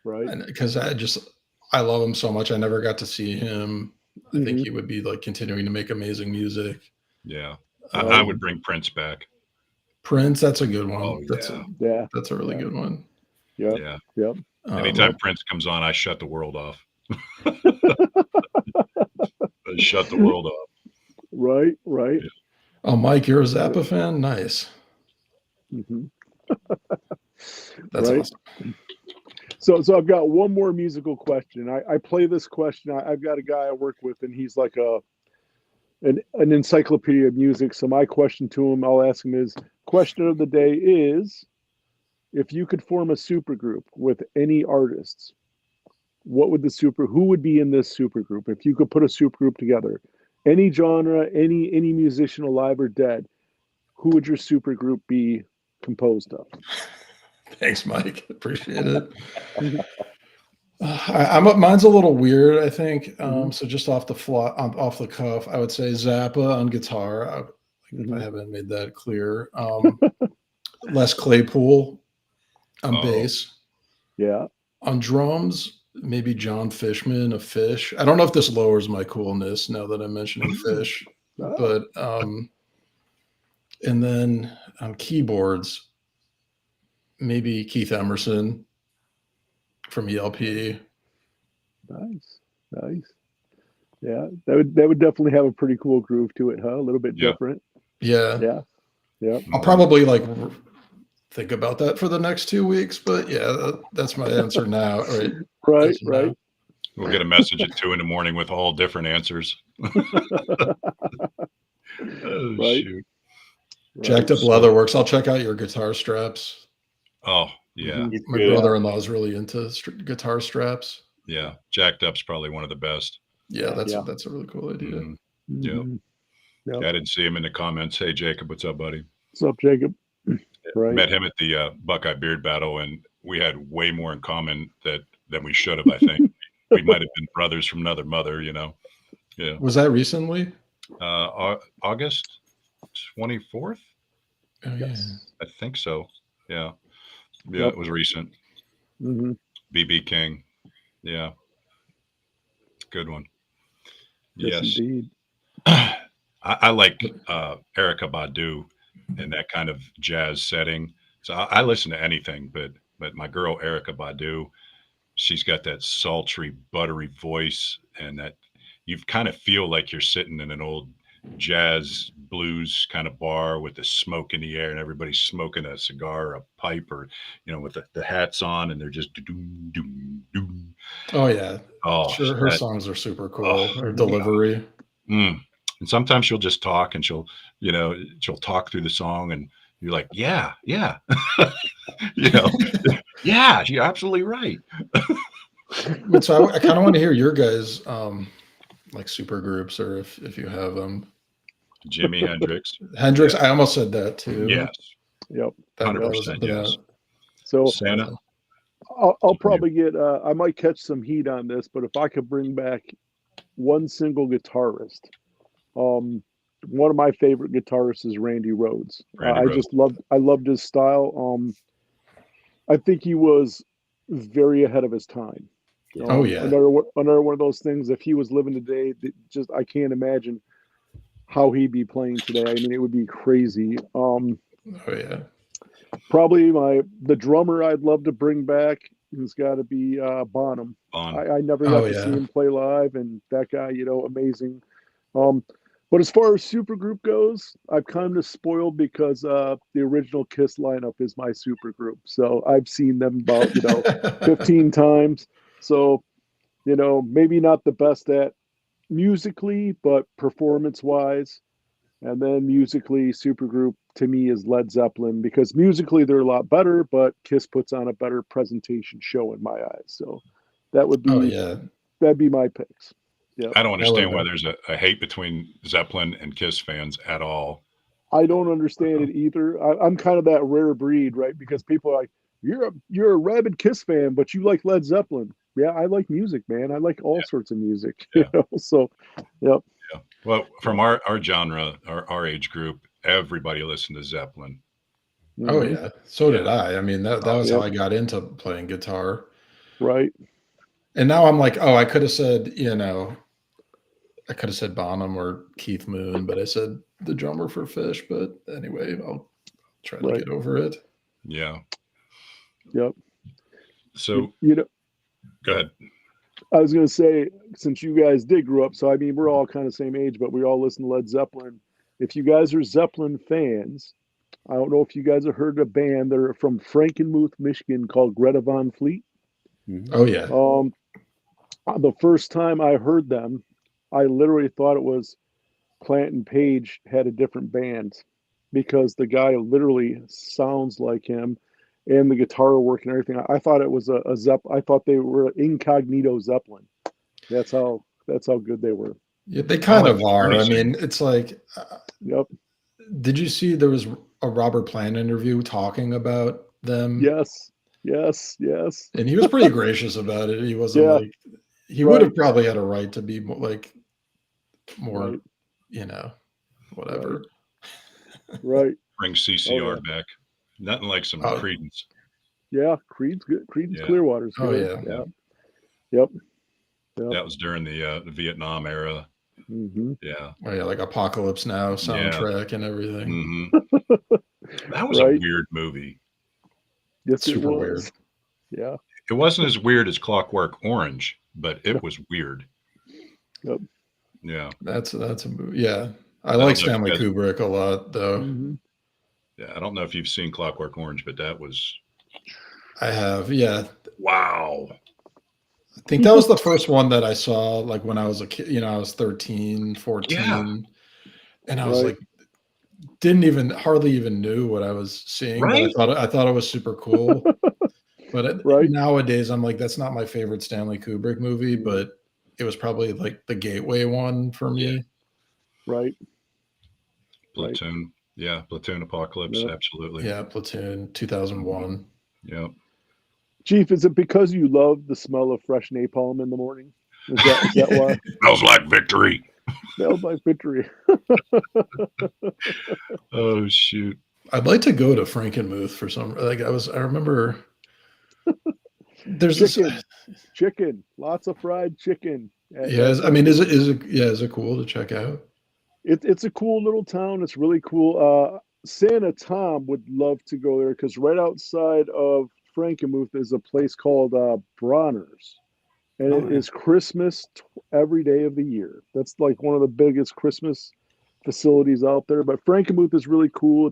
Right. Because I love him so much. I never got to see him. I think he would be like continuing to make amazing music. Yeah. I would bring Prince back. Prince, that's a good one. Oh, That's a really good one. Yeah. Anytime Prince comes on, I shut the world off. I shut the world off. Right. Yeah. Oh, Mike, you're a Zappa fan? Nice. That's awesome. So I've got one more musical question. I play this question. I've got a guy I work with, and he's like an encyclopedia of music. So my question to him, I'll ask him is, question of the day is, if you could form a supergroup with any artists, who would be in this supergroup? If you could put a supergroup together, any genre, any musician alive or dead, who would your supergroup be composed of? Thanks, Mike. Appreciate it. Mine's a little weird, I think. So just off the cuff, I would say Zappa on guitar. If I haven't made that clear. Les Claypool on bass. Yeah. On drums, maybe John Fishman of Fish. I don't know if this lowers my coolness now that I'm mentioning Fish, but and then on keyboards, maybe Keith Emerson from ELP. Nice. Yeah, that would definitely have a pretty cool groove to it, huh? A little bit different. Yeah. Yeah. I'll probably think about that for the next 2 weeks, but that's my answer now. Right. We'll get a message at 2 a.m. with all different answers. Shoot. Jacked Up Leatherworks. I'll check out your guitar straps. Oh, yeah. My brother-in-law is really into guitar straps. Yeah. Jacked Up's probably one of the best. Yeah, that's a really cool idea. Yeah. I didn't see him in the comments. Hey, Jacob, what's up, buddy? What's up, Jacob? Right. Met him at the Buckeye Beard Battle, and we had way more in common than we should have, I think. We might have been brothers from another mother, Yeah. Was that recently? August 24th? Oh, yes. I think so. Yeah. Yeah, it was recent. BB King. Yeah. Good one. Yes. Indeed. I like Erykah Badu in that kind of jazz setting. So I listen to anything, but my girl Erykah Badu, she's got that sultry, buttery voice, and that you kind of feel like you're sitting in an old jazz blues kind of bar with the smoke in the air and everybody's smoking a cigar or a pipe or with the hats on and they're just doom. Oh yeah. Oh sure, her songs are super cool. Her delivery. And sometimes she'll just talk and she'll talk through the song and you're like, yeah. Yeah, you're absolutely right. But so I kind of want to hear your guys like super groups, or if you have them. Jimi Hendrix. Hendrix, I almost said that too. Yes. Yep. 100% yes. So Santa. I'll probably get. I might catch some heat on this, but if I could bring back one single guitarist, one of my favorite guitarists is Randy Rhoads. Randy Rhoads. I loved his style. I think he was very ahead of his time. Oh yeah. Another one of those things. If he was living today, I can't imagine how he'd be playing today. I mean, it would be crazy. Oh yeah. Probably the drummer I'd love to bring back has got to be Bonham. I never got to see him play live, and that guy, amazing. But as far as supergroup goes, I've kind of spoiled because the original Kiss lineup is my supergroup. So I've seen them about 15 times. So maybe not the best at musically, but performance-wise. And then musically, supergroup to me is Led Zeppelin, because musically they're a lot better, but Kiss puts on a better presentation show in my eyes. So that would be that'd be my picks. Yeah. I don't understand why there's a hate between Zeppelin and Kiss fans at all. I don't understand it either. I'm kind of that rare breed, right? Because people are like, you're a rabid Kiss fan, but you like Led Zeppelin. Yeah, I like music, man. I like all sorts of music. So, yep. Yeah. Well, from our genre, our age group, everybody listened to Zeppelin. Oh yeah, so did I. I mean, that was how I got into playing guitar. Right. And now I'm like, I could have said, I could have said Bonham or Keith Moon, but I said the drummer for Fish. But anyway, I'll try to get over it. Yeah. Yep. So go ahead. I was going to say, since you guys did grow up, so I mean, we're all kind of same age, but we all listen to Led Zeppelin. If you guys are Zeppelin fans, I don't know if you guys have heard of a band. They're from Frankenmuth, Michigan, called Greta Van Fleet. Oh yeah. The first time I heard them, I literally thought it was Plant and Page had a different band, because the guy literally sounds like him, and the guitar work and everything. I thought it was a Zeppelin. I thought they were incognito Zeppelin. That's how good they were. Yeah, they kind of are. I mean, it's like, yep. Did you see there was a Robert Plant interview talking about them? Yes. And he was pretty gracious about it. He wasn't like, he would have probably had a right to be like more, whatever. Right. Bring CCR back. Nothing like some Creedence. Yeah, Creed's good. Creedence Clearwater's good. Yeah. Yep. That was during the Vietnam era. Mm-hmm. Yeah. Oh yeah, like Apocalypse Now soundtrack and everything. Mm-hmm. That was a weird movie. Yes, super it was. Weird. Yeah. It wasn't as weird as Clockwork Orange, but it was weird. Yep. Yeah. That's a movie. Yeah. I like Stanley Kubrick a lot, though. Mm-hmm. Yeah, I don't know if you've seen Clockwork Orange, but that was. I have, yeah. Wow. I think that was the first one that I saw, like when I was a kid. I was 13, 14, and I was like, hardly even knew what I was seeing. Right. But I thought it was super cool. But nowadays, I'm like, that's not my favorite Stanley Kubrick movie, but it was probably like the gateway one for me. Right. Platoon. Right. Yeah, Platoon, Apocalypse, absolutely. Yeah, Platoon, 2001. Yeah. Chief, is it because you love the smell of fresh napalm in the morning? Is that why? Smells like victory. Smells like victory. Oh shoot! I'd like to go to Frankenmuth for some. I remember. There's chicken, lots of fried chicken. Yeah, I mean, is it cool to check out? It's a cool little town. It's really cool. Santa Tom would love to go there, because right outside of Frankenmuth is a place called Bronner's, and it is Christmas every day of the year. That's like one of the biggest Christmas facilities out there. But Frankenmuth is really cool.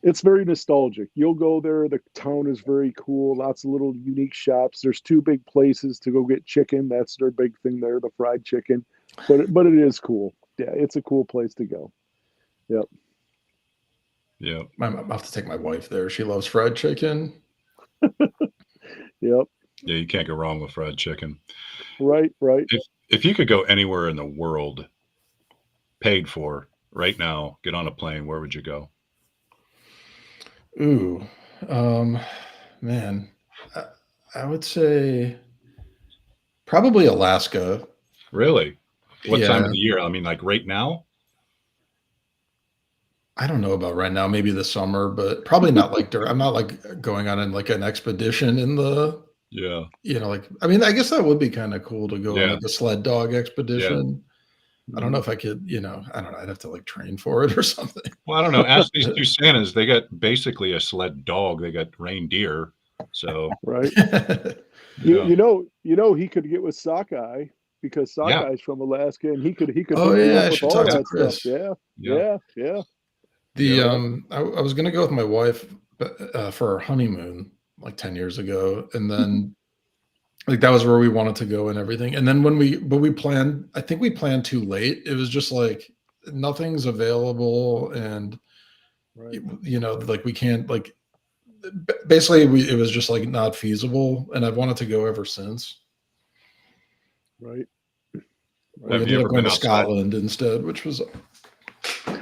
It's very nostalgic. You'll go there. The town is very cool. Lots of little unique shops. There's two big places to go get chicken. That's their big thing there, the fried chicken. But it is cool. Yeah, it's a cool place to go. Yep. Yeah. I'll have to take my wife there. She loves fried chicken. Yep. Yeah, you can't go wrong with fried chicken. Right. If you could go anywhere in the world, paid for, right now, get on a plane, where would you go? Ooh, man. I would say probably Alaska. Really? What time Yeah. of the year? I mean, like right now? I don't know about right now, maybe the summer, but probably not like I'm not like going on like an expedition in the, Yeah. like, I mean, I guess that would be kind of cool to go on Yeah. like a sled dog Yeah. expedition. I don't know if I could, I don't know. I'd have to like train for it or something. Well, I don't know. Ask these two Santas. They got basically a sled dog. They got reindeer. So Right. yeah. You know, he could get with Sockeye because Yeah. Sockey's from Alaska, and he could Oh hook you yeah, up I with should all talk to that Chris. stuff. Yeah. Yeah. Yeah. The Yeah. I was gonna go with my wife for our honeymoon like 10 years ago, and then like that was where we wanted to go and everything. And then we planned, I think we planned too late. It was just like nothing's available, and Right. like we can't like basically it was just like not feasible, and I've wanted to go ever since. Right. We Have you ended ever up going been to outside? Scotland instead, which was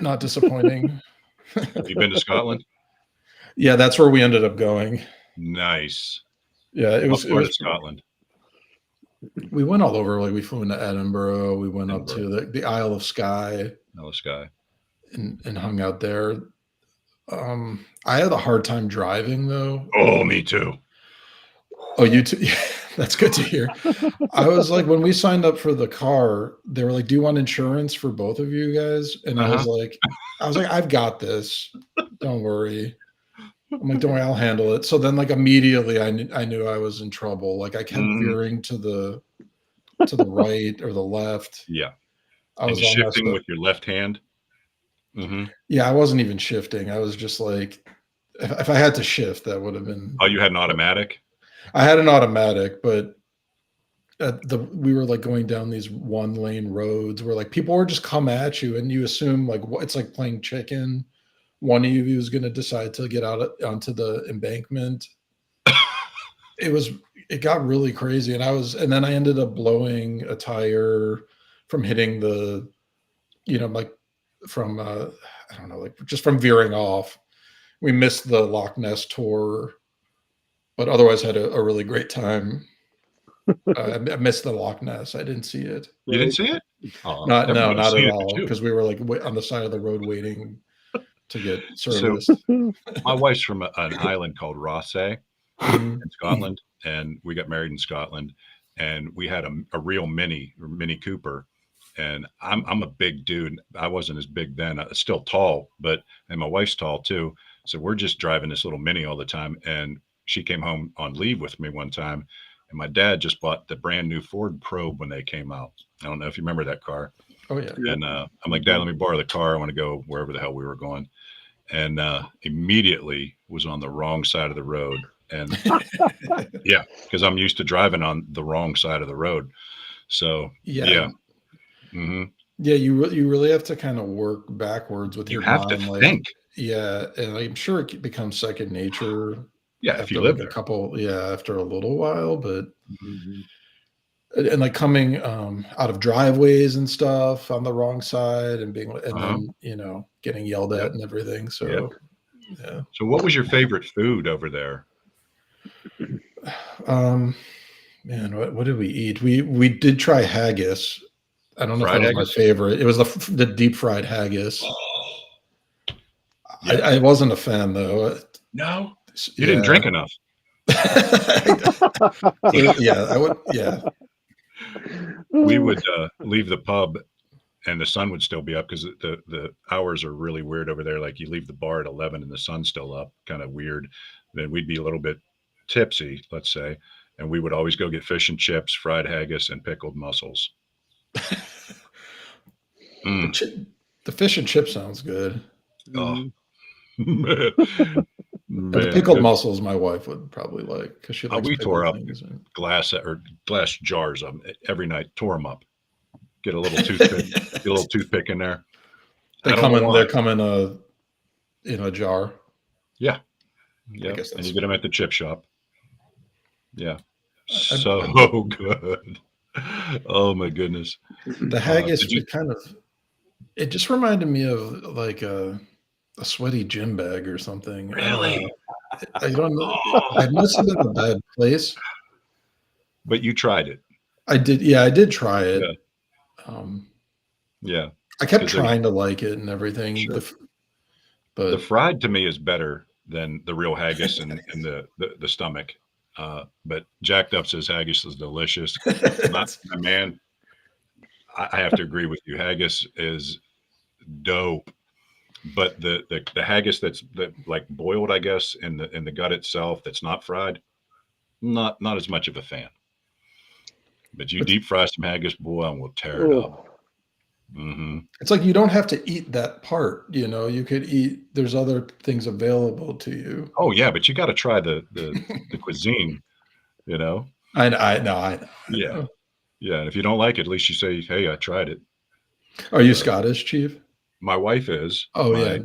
not disappointing. Have you been to Scotland? Yeah, that's where we ended up going. Nice. Yeah, it What was part of Scotland? we went all over. Like we flew into Edinburgh, we went up Edinburgh. to the Isle of Skye Hello, Sky. and hung out there. I had a hard time driving though. Oh, me too. Oh, you too. Yeah, that's good to hear. I was like, when we signed up for the car, they were like, "Do you want insurance for both of you guys?" And I was like, "I've got this. Don't worry." I'm like, "Don't worry, I'll handle it." So then, like immediately, I knew I was in trouble. Like I kept veering to the right or the left. Yeah. I And was you're all messed shifting up. with your left hand. Yeah, I wasn't even shifting. I was just like, if I had to shift, that would have been. Oh, you had an automatic? I had an automatic, but we were like going down these one lane roads where like people were just come at you, and you assume like it's like playing chicken. One of you is going to decide to get out onto the embankment. It got really crazy, and then I ended up blowing a tire from hitting the, like from I don't know, like just from veering off. We missed the Loch Ness tour, but otherwise had a really great time. I missed the Loch Ness. I didn't see it. You didn't see it? Oh, Not everyone at seen it all, but you. because we were like on the side of the road waiting to get So serviced. my wife's from an island called Rothesay in Scotland, and we got married in Scotland, and we had a real Mini Cooper, and I'm a big dude. I wasn't as big then. I was still tall, and my wife's tall too. So we're just driving this little Mini all the time, and she came home on leave with me one time, and my dad just bought the brand new Ford Probe when they came out. I don't know if you remember that car. Oh yeah. And I'm like, Dad, let me borrow the car. I want to go wherever the hell we were going. And immediately was on the wrong side of the road. And yeah, because I'm used to driving on the wrong side of the road. So yeah. Mm-hmm. Yeah, you really have to kind of work backwards with your mind. You have to think. Yeah, and I'm sure it becomes second nature. Yeah, if you live there. After a little while, but and like coming out of driveways and stuff on the wrong side and then getting yelled at and everything. So yeah. So what was your favorite food over there? Man, what did we eat? We did try haggis. I don't know if that was my favorite. It was the deep fried haggis. Yeah. I wasn't a fan though. No, you didn't drink enough. Yeah, I would. Yeah, we would leave the pub, and the sun would still be up because the hours are really weird over there. Like you leave the bar at 11 and the sun's still up, kind of weird. Then we'd be a little bit tipsy, let's say, and we would always go get fish and chips, fried haggis, and pickled mussels. The fish and chip sounds good. Oh, man. But the pickled mussels, my wife would probably like because she likes. We tore up glass jars of them every night. Tore them up. Get a little toothpick. Get a little toothpick in there. They come in a jar. Yeah. Yeah. And you get them at the chip shop. Yeah. So good. Oh my goodness. The haggis it just reminded me of like a sweaty gym bag or something. Really? I don't know. I must have been a bad place. But you tried it. I did. Yeah, I did try it. Yeah. Yeah. I kept trying to like it and everything. Sure. But the fried to me is better than the real haggis in the stomach. But Jacked Up says haggis is delicious. Man, I have to agree with you. Haggis is dope. But the haggis that's like boiled, I guess, in the gut itself, that's not fried, not as much of a fan. But you deep fry some haggis, boy, and we'll tear it up. Mm-hmm. It's like you don't have to eat that part. You could eat. There's other things available to you. Oh yeah, but you got to try the cuisine. I know. Yeah. And if you don't like it, at least you say, "Hey, I tried it." Are you Scottish, Chief? My wife is. Oh yeah.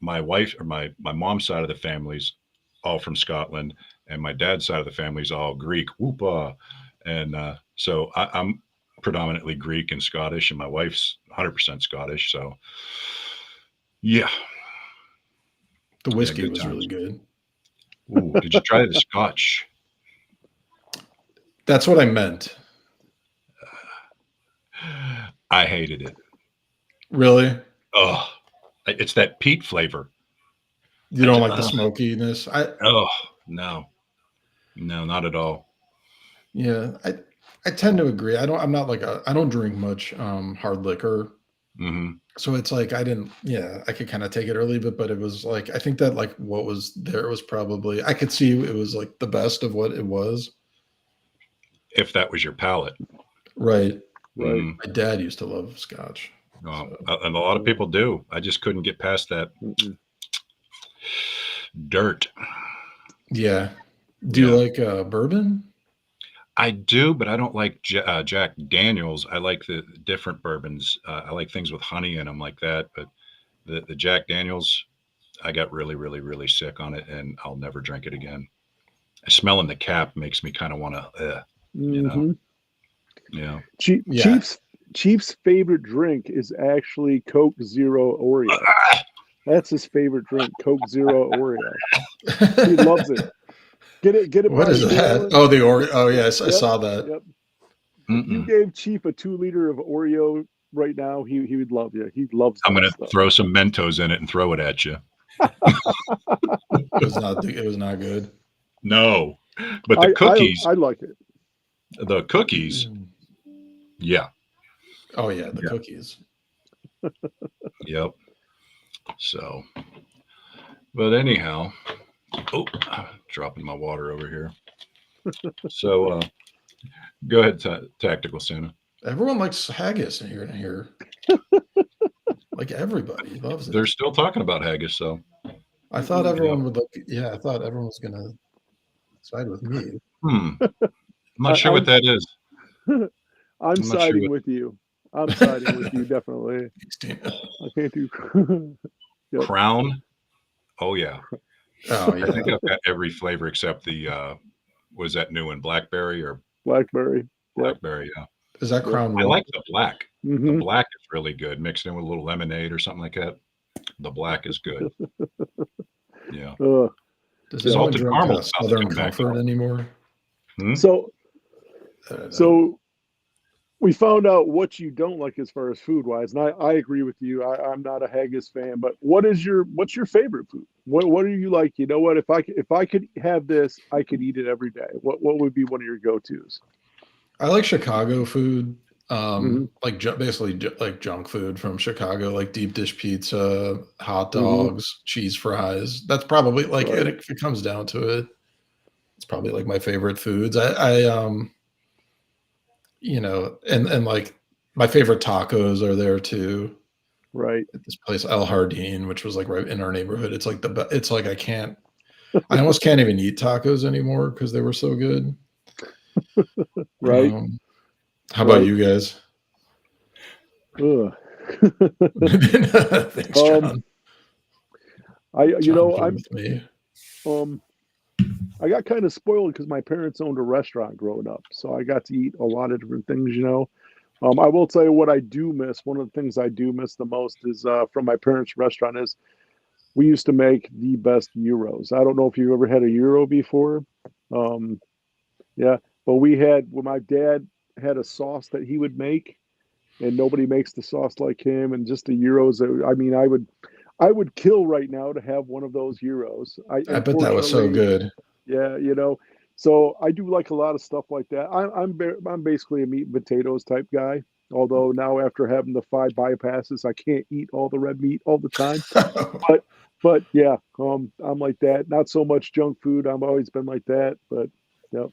My wife or my mom's side of the family's all from Scotland, and my dad's side of the family's all Greek. Whoopah. And so I'm predominantly Greek and Scottish, and my wife's 100% Scottish. So, yeah. The whiskey was really good. Ooh, did you try the Scotch? That's what I meant. I hated it. Really? Oh, it's that peat flavor. You don't like the smokiness? No, not at all. Yeah, I tend to agree. I don't drink much hard liquor. Mm-hmm. So it's like I could kind of take it early, but it was like I think that like what was there was probably I could see it was like the best of what it was. If that was your palate. Right. My dad used to love Scotch. And a lot of people do. I just couldn't get past that dirt. Yeah. Do you like bourbon? I do, but I don't like Jack Daniels. I like the different bourbons. I like things with honey in them like that. But the Jack Daniels, I got really, really, really sick on it, and I'll never drink it again. Smelling the cap makes me kind of want to, you know. Yeah. Chief's favorite drink is actually Coke Zero Oreo. That's his favorite drink, Coke Zero Oreo. He loves it. Get it. What is that? Oh, the Oreo. Oh, yes, I saw that. Yep. If you gave Chief a 2 liter of Oreo right now, he would love you. He loves. I'm going to throw some Mentos in it and throw it at you. It was not good. No, but the cookies. I like it. The cookies. Yeah. Oh yeah, the cookies. Yep. So, but anyhow, dropping my water over here. So, go ahead, Tactical Santa. Everyone likes haggis in here. Like everybody loves it. They're still talking about haggis, so. I thought everyone would look. Yeah, I thought everyone was gonna side with me. I'm not sure what that is. I'm siding with you. I'm siding with you, definitely. I can't do Crown. Oh yeah. Oh yeah. I think I've got every flavor except the was that new one, blackberry or blackberry? Blackberry, yeah. Is that Crown? I like the black. The black is really good, mixed in with a little lemonade or something like that. The black is good. Yeah. Does salted caramel Southern Comfort anymore? So we found out what you don't like as far as food wise, and I agree with you. I'm not a haggis fan, but what's your favorite food? What do you like? You know what? If I could have this, I could eat it every day. What would be one of your go-tos? I like Chicago food. Like basically like junk food from Chicago, like deep dish pizza, hot dogs, cheese fries. That's probably like if it comes down to it, it's probably like my favorite foods. And like my favorite tacos are there too. Right. At this place, El Jardín, which was like right in our neighborhood. It's like it's like I almost can't even eat tacos anymore because they were so good. Right. How about you guys? Thanks, John. I got kind of spoiled because my parents owned a restaurant growing up, so I got to eat a lot of different things. I will tell you what I do miss. One of the things I do miss the most is from my parents' restaurant is we used to make the best gyros. I don't know if you ever had a gyro before. Yeah, but when my dad had a sauce that he would make, and nobody makes the sauce like him, and just the gyros. I mean, I would kill right now to have one of those gyros. I bet that was so good. Yeah, so I do like a lot of stuff like that. I'm basically a meat and potatoes type guy. Although now after having the 5 bypasses, I can't eat all the red meat all the time. But yeah, I'm like that. Not so much junk food. I've always been like that. But yep.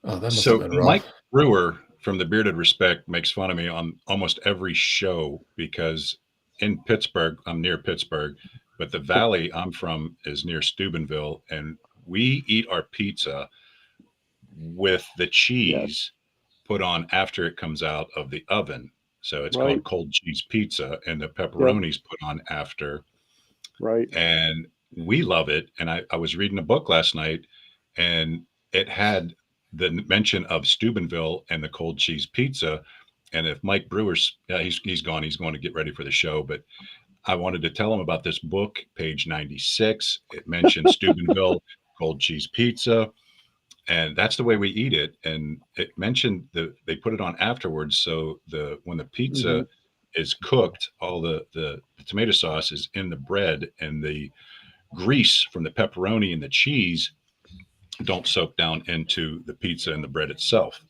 Oh, that must So have been rough. Mike Brewer from the Bearded Respect makes fun of me on almost every show because in Pittsburgh, I'm near Pittsburgh, but the valley I'm from is near Steubenville, and we eat our pizza with the cheese put on after it comes out of the oven. So it's called cold cheese pizza, and the pepperoni's put on after. Right. And we love it. And I was reading a book last night, and it had the mention of Steubenville and the cold cheese pizza. And if Mike Brewer's, he's gone, he's going to get ready for the show, but I wanted to tell him about this book, page 96. It mentioned Steubenville cold cheese pizza, and that's the way we eat it. And it mentioned they put it on afterwards. So when the pizza is cooked, all the tomato sauce is in the bread, and the grease from the pepperoni and the cheese don't soak down into the pizza and the bread itself.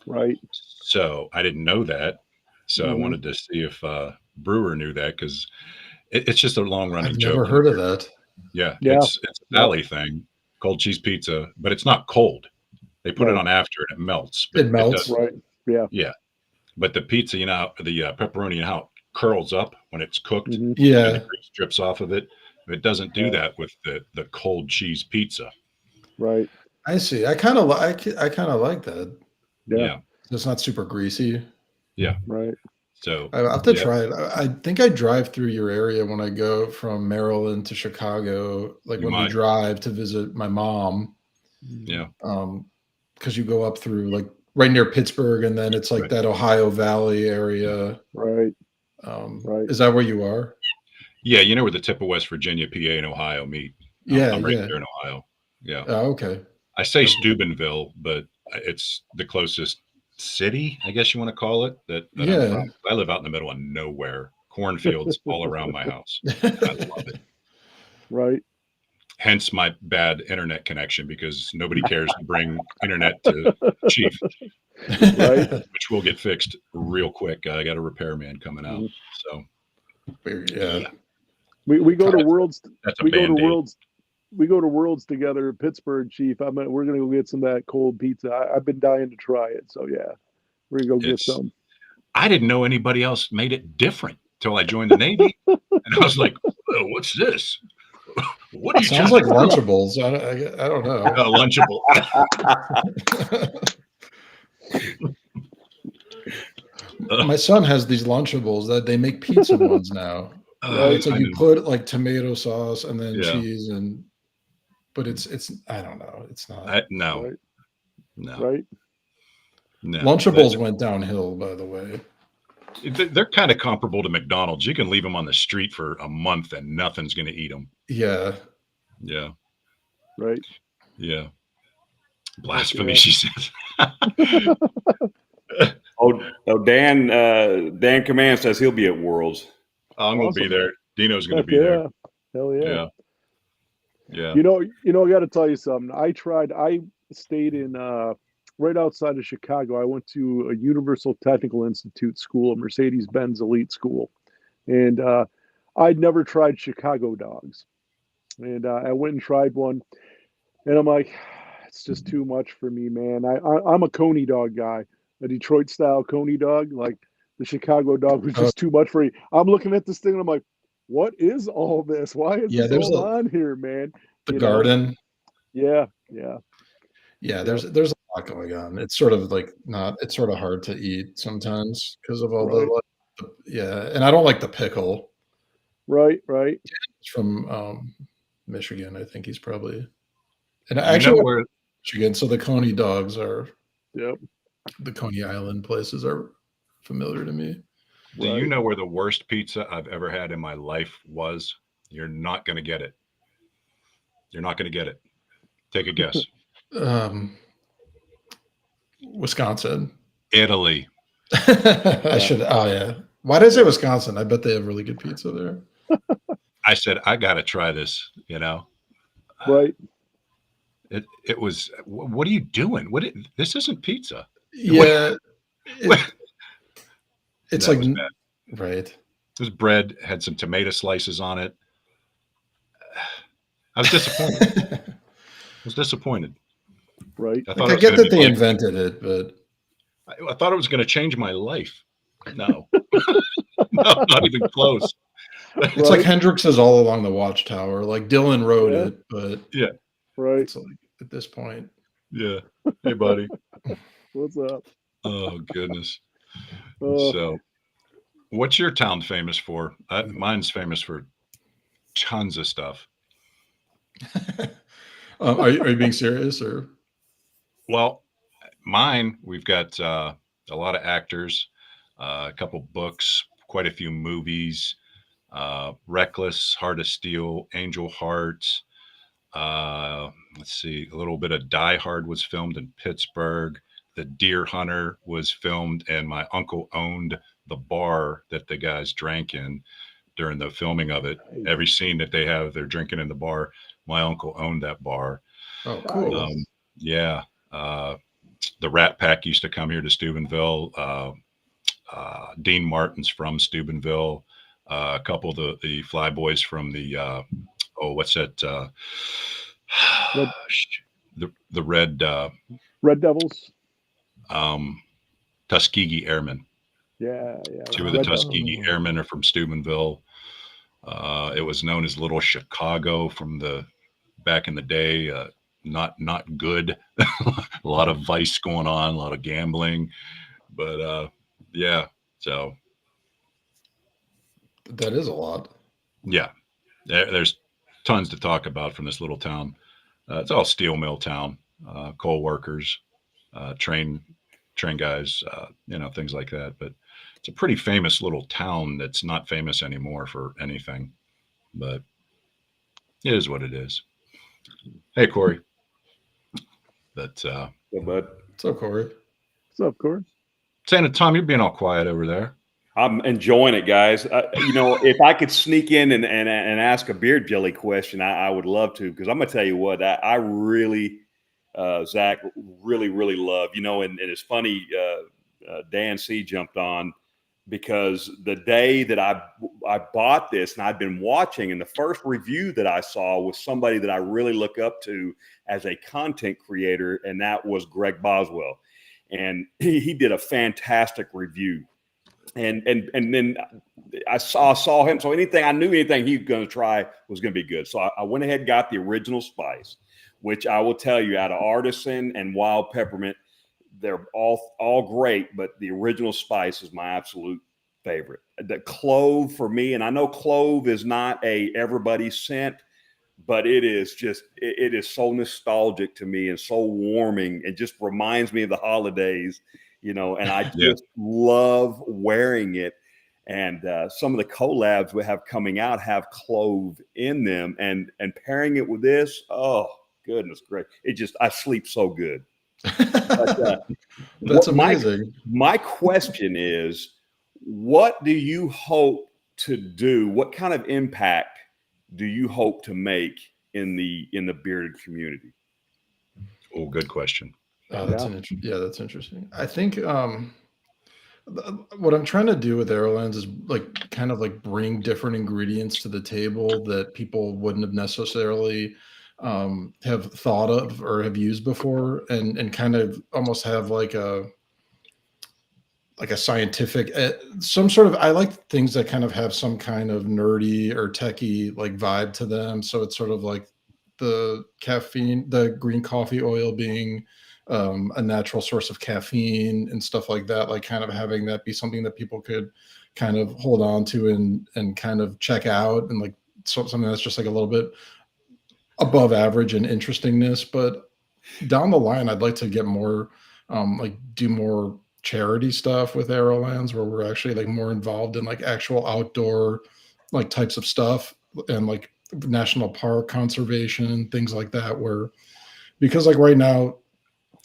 Right. So I didn't know that. So I wanted to see if Brewer knew that, because it's just a long running joke. I've never heard of that. Yeah. It's a valley thing, cold cheese pizza, but it's not cold. They put it on after and it melts. It melts. Right. Yeah. Yeah. But the pizza, the pepperoni, how it curls up when it's cooked. Yeah. And the grease drips off of it. It doesn't do that with the cold cheese pizza. Right. I see. I kind of like that. Yeah. It's not super greasy. Yeah. Right. So I have to try it. I think I drive through your area when I go from Maryland to Chicago, like when we drive to visit my mom. Yeah. Because you go up through like right near Pittsburgh, and then it's like that Ohio Valley area. Right. Right. Is that where you are? Yeah, where the tip of West Virginia, PA, and Ohio meet. I'm right there in Ohio. Yeah. Oh, okay. I say Steubenville, but it's the closest city, I guess you want to call it. That I'm from. I live out in the middle of nowhere, cornfields all around my house. I love it. Right. Hence my bad internet connection, because nobody cares to bring internet to Chief, right? Which will get fixed real quick. I got a repairman coming out, so yeah. We go to Worlds. We go to Worlds. We go to Worlds together in Pittsburgh, Chief. We're gonna go get some of that cold pizza. I've been dying to try it. So yeah, we're gonna go get some. I didn't know anybody else made it different till I joined the Navy, and I was like, "Oh, what's this? What do you?" Sounds like Lunchables. I don't know. Lunchable. My son has these Lunchables that they make pizza ones now. It's like you put like tomato sauce and then cheese, but it's I don't know. It's not. No. Right. No. Right. No. Lunchables went downhill, by the way. They're kind of comparable to McDonald's. You can leave them on the street for a month and nothing's going to eat them. Yeah. Yeah. Right. Yeah. Blasphemy, she says. Dan Command says he'll be at Worlds. I'm going to be there. Dino's going to be there. Hell yeah. Yeah. I got to tell you something. I stayed in right outside of Chicago. I went to a Universal Technical Institute school, a Mercedes-Benz elite school. And I'd never tried Chicago dogs. And I went and tried one. And I'm like, it's just too much for me, man. I'm a Coney dog guy, a Detroit-style Coney dog. Like, the Chicago dog was just too much for me. I'm looking at this thing, and I'm like, what is all this? Why is this all on here, man? The garden. Yeah. Yeah, there's a lot going on. It's sort of like it's sort of hard to eat sometimes because of all and I don't like the pickle. Right. It's from Michigan, I think he's probably. And actually, Michigan. So the Coney dogs are. Yep. The Coney Island places are familiar to me. Do you know where the worst pizza I've ever had in my life was? You're not going to get it. You're not going to get it. Take a guess. Wisconsin. Italy. I should. Oh yeah. Why did I say Wisconsin? I bet they have really good pizza there. I said I got to try this. Right. It was. What are you doing? This isn't pizza. Yeah. It's that like was bad. Right. This bread had some tomato slices on it. I was disappointed. Right. I get that they invented it, but I thought it was going to change my life. No, no, not even close. It's like Hendrix's All Along the Watchtower. Like Dylan wrote it, but right. It's like at this point. Yeah. Hey, buddy. What's up? Oh goodness. So, what's your town famous for? Mine's famous for tons of stuff. Are you being serious or? Well, mine, we've got a lot of actors, a couple books, quite a few movies. Reckless, Heart of Steel, Angel Heart. Let's see, a little bit of Die Hard was filmed in Pittsburgh. The Deer Hunter was filmed, and my uncle owned the bar that the guys drank in during the filming of it. Every scene that they have, they're drinking in the bar. My uncle owned that bar. Oh, cool. Yeah. The Rat Pack used to come here to Steubenville. Dean Martin's from Steubenville. A couple of the Flyboys from the what's that? The Red Devils. Tuskegee Airmen. Yeah. Two of the Tuskegee Airmen are from Steubenville. It was known as Little Chicago from the back in the day. Not good. A lot of vice going on, a lot of gambling, but yeah. So that is a lot. Yeah, there's tons to talk about from this little town. It's all steel mill town, coal workers, train guys, things like that. But it's a pretty famous little town that's not famous anymore for anything. But it is what it is. Hey, Corey. But hey, bud. What's up, Corey? What's up, Corey? Santa Tom, you're being all quiet over there. I'm enjoying it, guys. If I could sneak in and ask a beard jelly question, I would love to, because I'm gonna tell you what, I really, Zach, really love. And it's funny, Dan C jumped on because the day that I bought this, and I'd been watching, and the first review that I saw was somebody that I really look up to as a content creator, and that was Greg Boswell, and he did a fantastic review. And then I saw him. So I knew anything he was going to try was going to be good. So I went ahead and got the original spice, which I will tell you, out of Artisan and Wild Peppermint, they're all great, but the original spice is my absolute favorite. The clove for me, and I know clove is not a everybody's scent, but it is so nostalgic to me and so warming, and just reminds me of the holidays. And I just love wearing it. And some of the collabs we have coming out have clove in them, and pairing it with this, oh goodness, great! I sleep so good. But, that's amazing. My question is, what do you hope to do? What kind of impact do you hope to make in the bearded community? Oh, good question. That's interesting. I think what I'm trying to do with Arrowlands is kind of bring different ingredients to the table that people wouldn't have necessarily have thought of or have used before, and kind of almost have like a scientific, some sort of, I like things that kind of have some kind of nerdy or techie vibe to them. So it's sort of like the caffeine, the green coffee oil being a natural source of caffeine and stuff like that, kind of having that be something that people could kind of hold on to and kind of check out, and something that's just a little bit above average in interestingness. But down the line, I'd like to get more, do more charity stuff with Arrowlands where we're actually like more involved in like actual outdoor like types of stuff and like national park conservation, things like that, where because like right now,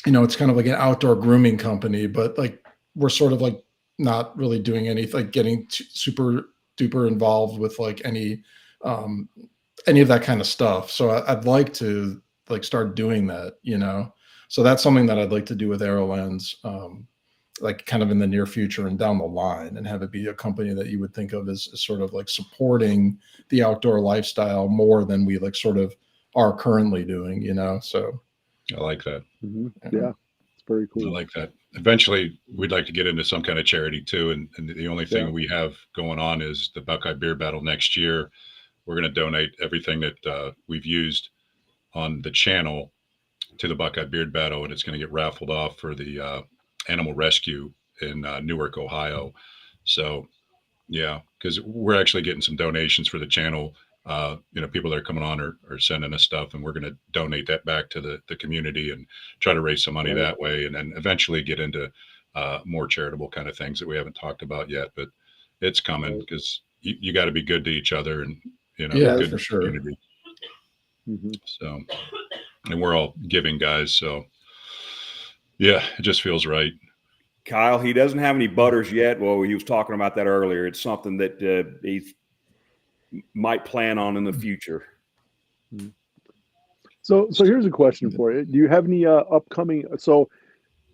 it's kind of like an outdoor grooming company, but like we're sort of like not really doing anything, like getting super duper involved with like any of that kind of stuff. So I'd like to like start doing that, So that's something that I'd like to do with Arrowlands, like kind of in the near future and down the line, and have it be a company that you would think of as sort of like supporting the outdoor lifestyle more than we like sort of are currently doing, So I like that. Mm-hmm. Yeah, it's very cool. I like that. Eventually, we'd like to get into some kind of charity too. And the only thing we have going on is the Buckeye Beer Battle next year. We're going to donate everything that we've used on the channel to the Buckeye Beard Battle, and it's going to get raffled off for the animal rescue in Newark, Ohio. So, yeah, because we're actually getting some donations for the channel. People that are coming on are sending us stuff, and we're going to donate that back to the community and try to raise some money that way, and then eventually get into more charitable kind of things that we haven't talked about yet. But it's coming because you got to be good to each other, and good for sure. community. So, and we're all giving guys, so yeah, it just feels right. Kyle, he doesn't have any butters yet. Well, he was talking about that earlier. It's something that he might plan on in the future. So here's a question for you. Do you have any upcoming? So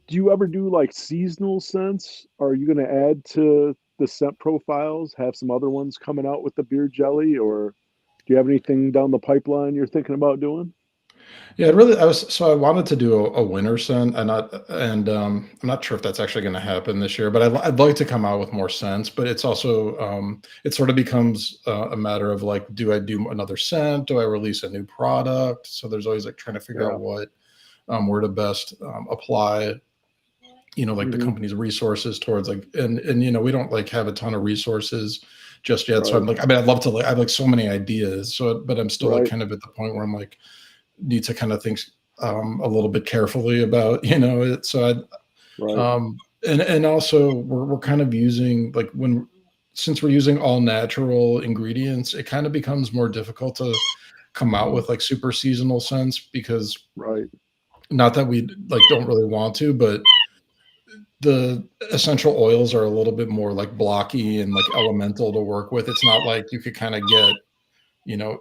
do you ever do like seasonal scents? Are you going to add to the scent profiles? Have some other ones coming out with the beer jelly, or do you have anything down the pipeline you're thinking about doing? Yeah, I wanted to do a winter scent, and I'm not sure if that's actually going to happen this year, but I'd like to come out with more scents. But it's also it sort of becomes a matter of like, do I do another scent? Do I release a new product? So there's always like trying to figure out what where to best apply, like the company's resources towards like, and we don't like have a ton of resources just yet. So I'm like, I'd love to, like, I have like so many ideas. So, but I'm still like kind of at the point where I'm like, need to kind of think a little bit carefully about it. So and also we're kind of using like since we're using all natural ingredients, it kind of becomes more difficult to come out with like super seasonal scents because not that we like don't really want to, but the essential oils are a little bit more like blocky and like elemental to work with. It's not like you could kind of get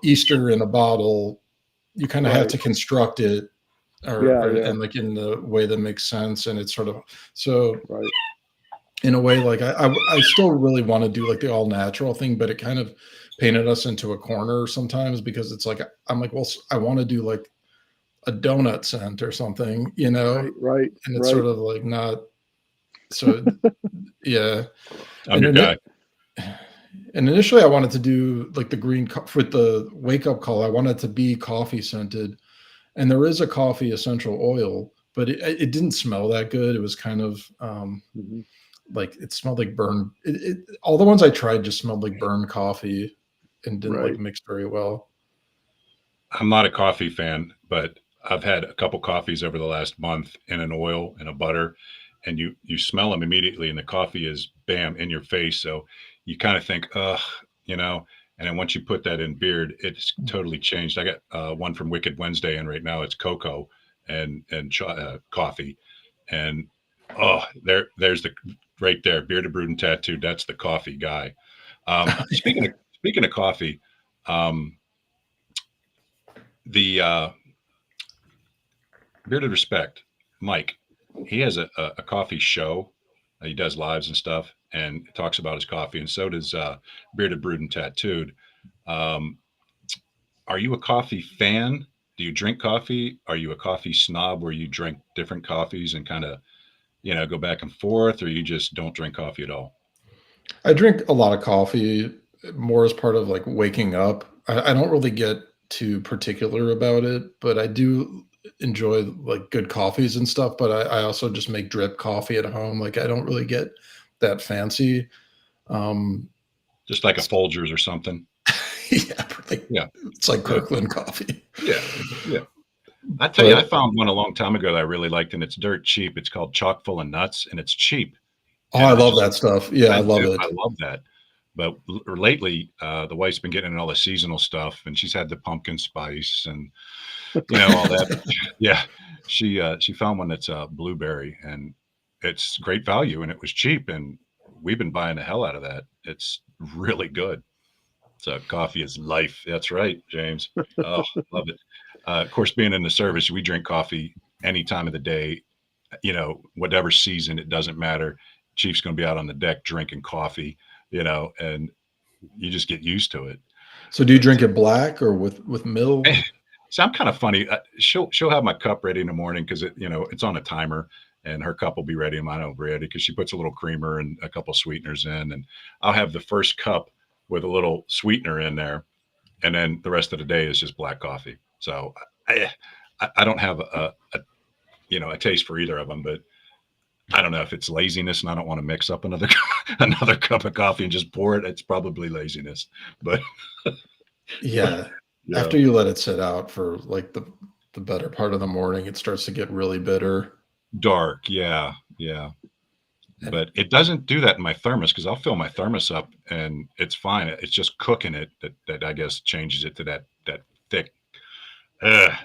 Easter in a bottle. You kind of have to construct it and like in the way that makes sense. And it's sort of, so in a way, like I still really want to do like the all natural thing, but it kind of painted us into a corner sometimes because it's like, I'm like, well, I want to do like a donut scent or something, Right. And it's sort of like not, so yeah. I'm your guy. And initially I wanted to do like the green with the wake up call. I wanted to be coffee scented, and there is a coffee essential oil, but it didn't smell that good. It was kind of like it smelled like burn. All the ones I tried just smelled like burned coffee and didn't like mix very well. I'm not a coffee fan, but I've had a couple coffees over the last month in an oil and a butter, and you smell them immediately, and the coffee is bam in your face. So you kind of think, and then once you put that in beard, it's totally changed. I got one from Wicked Wednesday, and right now it's cocoa and coffee, and there's the right there, bearded, brewed, and tattooed. That's the coffee guy. Speaking of coffee, the Bearded Respect, Mike, he has a coffee show. He does lives and stuff and talks about his coffee, and so does Bearded, Brewed, and Tattooed. Are you a coffee fan? Do you drink coffee? Are you a coffee snob where you drink different coffees and kind of, go back and forth, or you just don't drink coffee at all? I drink a lot of coffee more as part of like waking up. I don't really get too particular about it, but I do enjoy like good coffees and stuff, but I also just make drip coffee at home. Like I don't really get that fancy. Just like a Folgers or something. Yeah. It's like Kirkland coffee. Yeah. I tell you, I found one a long time ago that I really liked, and it's dirt cheap. It's called Chock full of Nuts, and it's cheap. Oh, I love that stuff. Yeah, I love it. I love that. But lately, the wife's been getting in all the seasonal stuff, and she's had the pumpkin spice and all that. Yeah, she found one that's blueberry, and it's great value, and it was cheap, and we've been buying the hell out of that. It's really good. So coffee is life. That's right, James. Oh, love it. Of course, being in the service, we drink coffee any time of the day. Whatever season, it doesn't matter. Chief's going to be out on the deck drinking coffee, and you just get used to it. So do you drink it black or with milk? So I'm kind of funny. She'll have my cup ready in the morning because it's on a timer, and her cup will be ready and mine will be ready because she puts a little creamer and a couple sweeteners in, and I'll have the first cup with a little sweetener in there, and then the rest of the day is just black coffee. So I don't have a taste for either of them, but I don't know if it's laziness and I don't want to mix up another cup of coffee and just pour it. It's probably laziness, but yeah. After you let it sit out for like the better part of the morning, it starts to get really bitter. Dark. Yeah. But it doesn't do that in my thermos because I'll fill my thermos up and it's fine. It's just cooking it that I guess changes it to that thick. I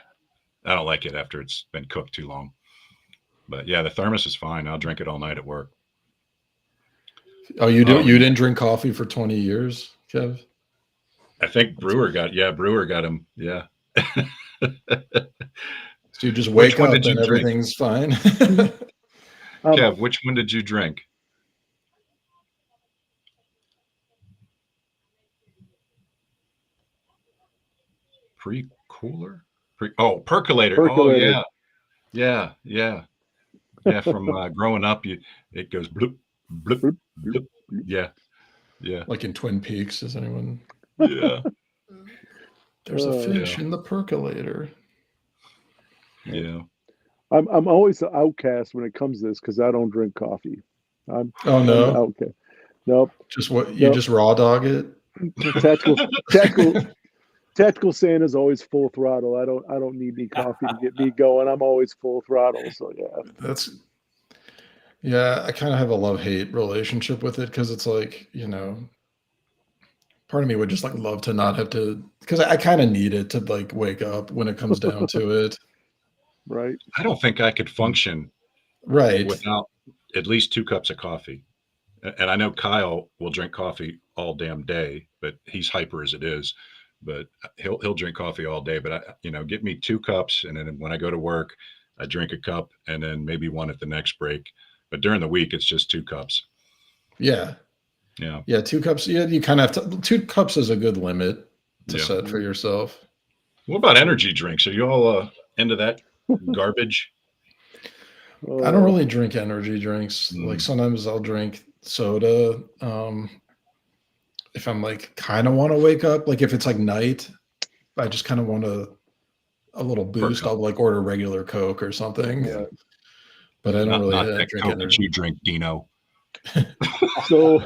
don't like it after it's been cooked too long. But yeah, the thermos is fine. I'll drink it all night at work. Oh, you didn't drink coffee for 20 years, Kev? I think Brewer got him. Yeah. So you just wake up and everything's fine. Kev, which one did you drink? Pre-cooler? Percolator. Oh, yeah. Yeah, from growing up, it goes bloop, bloop, bloop. Yeah. Like in Twin Peaks, does anyone? Yeah. There's a fish in the percolator. Yeah. I'm always an outcast when it comes to this because I don't drink coffee. I'm an outcast. Nope. Just raw dog it. Tactical Santa's always full throttle. I don't need any coffee to get me going. I'm always full throttle. So I kind of have a love-hate relationship with it because it's like, part of me would just like love to not have to, because I kind of need it to like wake up when it comes down to it. Right. I don't think I could function without at least 2 cups of coffee. And I know Kyle will drink coffee all damn day, but he's hyper as it is. But he'll drink coffee all day. But get me 2 cups, and then when I go to work, I drink a cup, and then maybe one at the next break. But during the week, it's just 2 cups. Yeah. 2 cups. Yeah, you kind of have to. 2 cups is a good limit to set for yourself. What about energy drinks? Are you all into that garbage? I don't really drink energy drinks. Like sometimes I'll drink soda. If I'm like kind of want to wake up, like if it's like night, I just kind of want a little boost. I'll like order regular Coke or something. Yeah. But I don't really drink Coke that you drink, Dino. So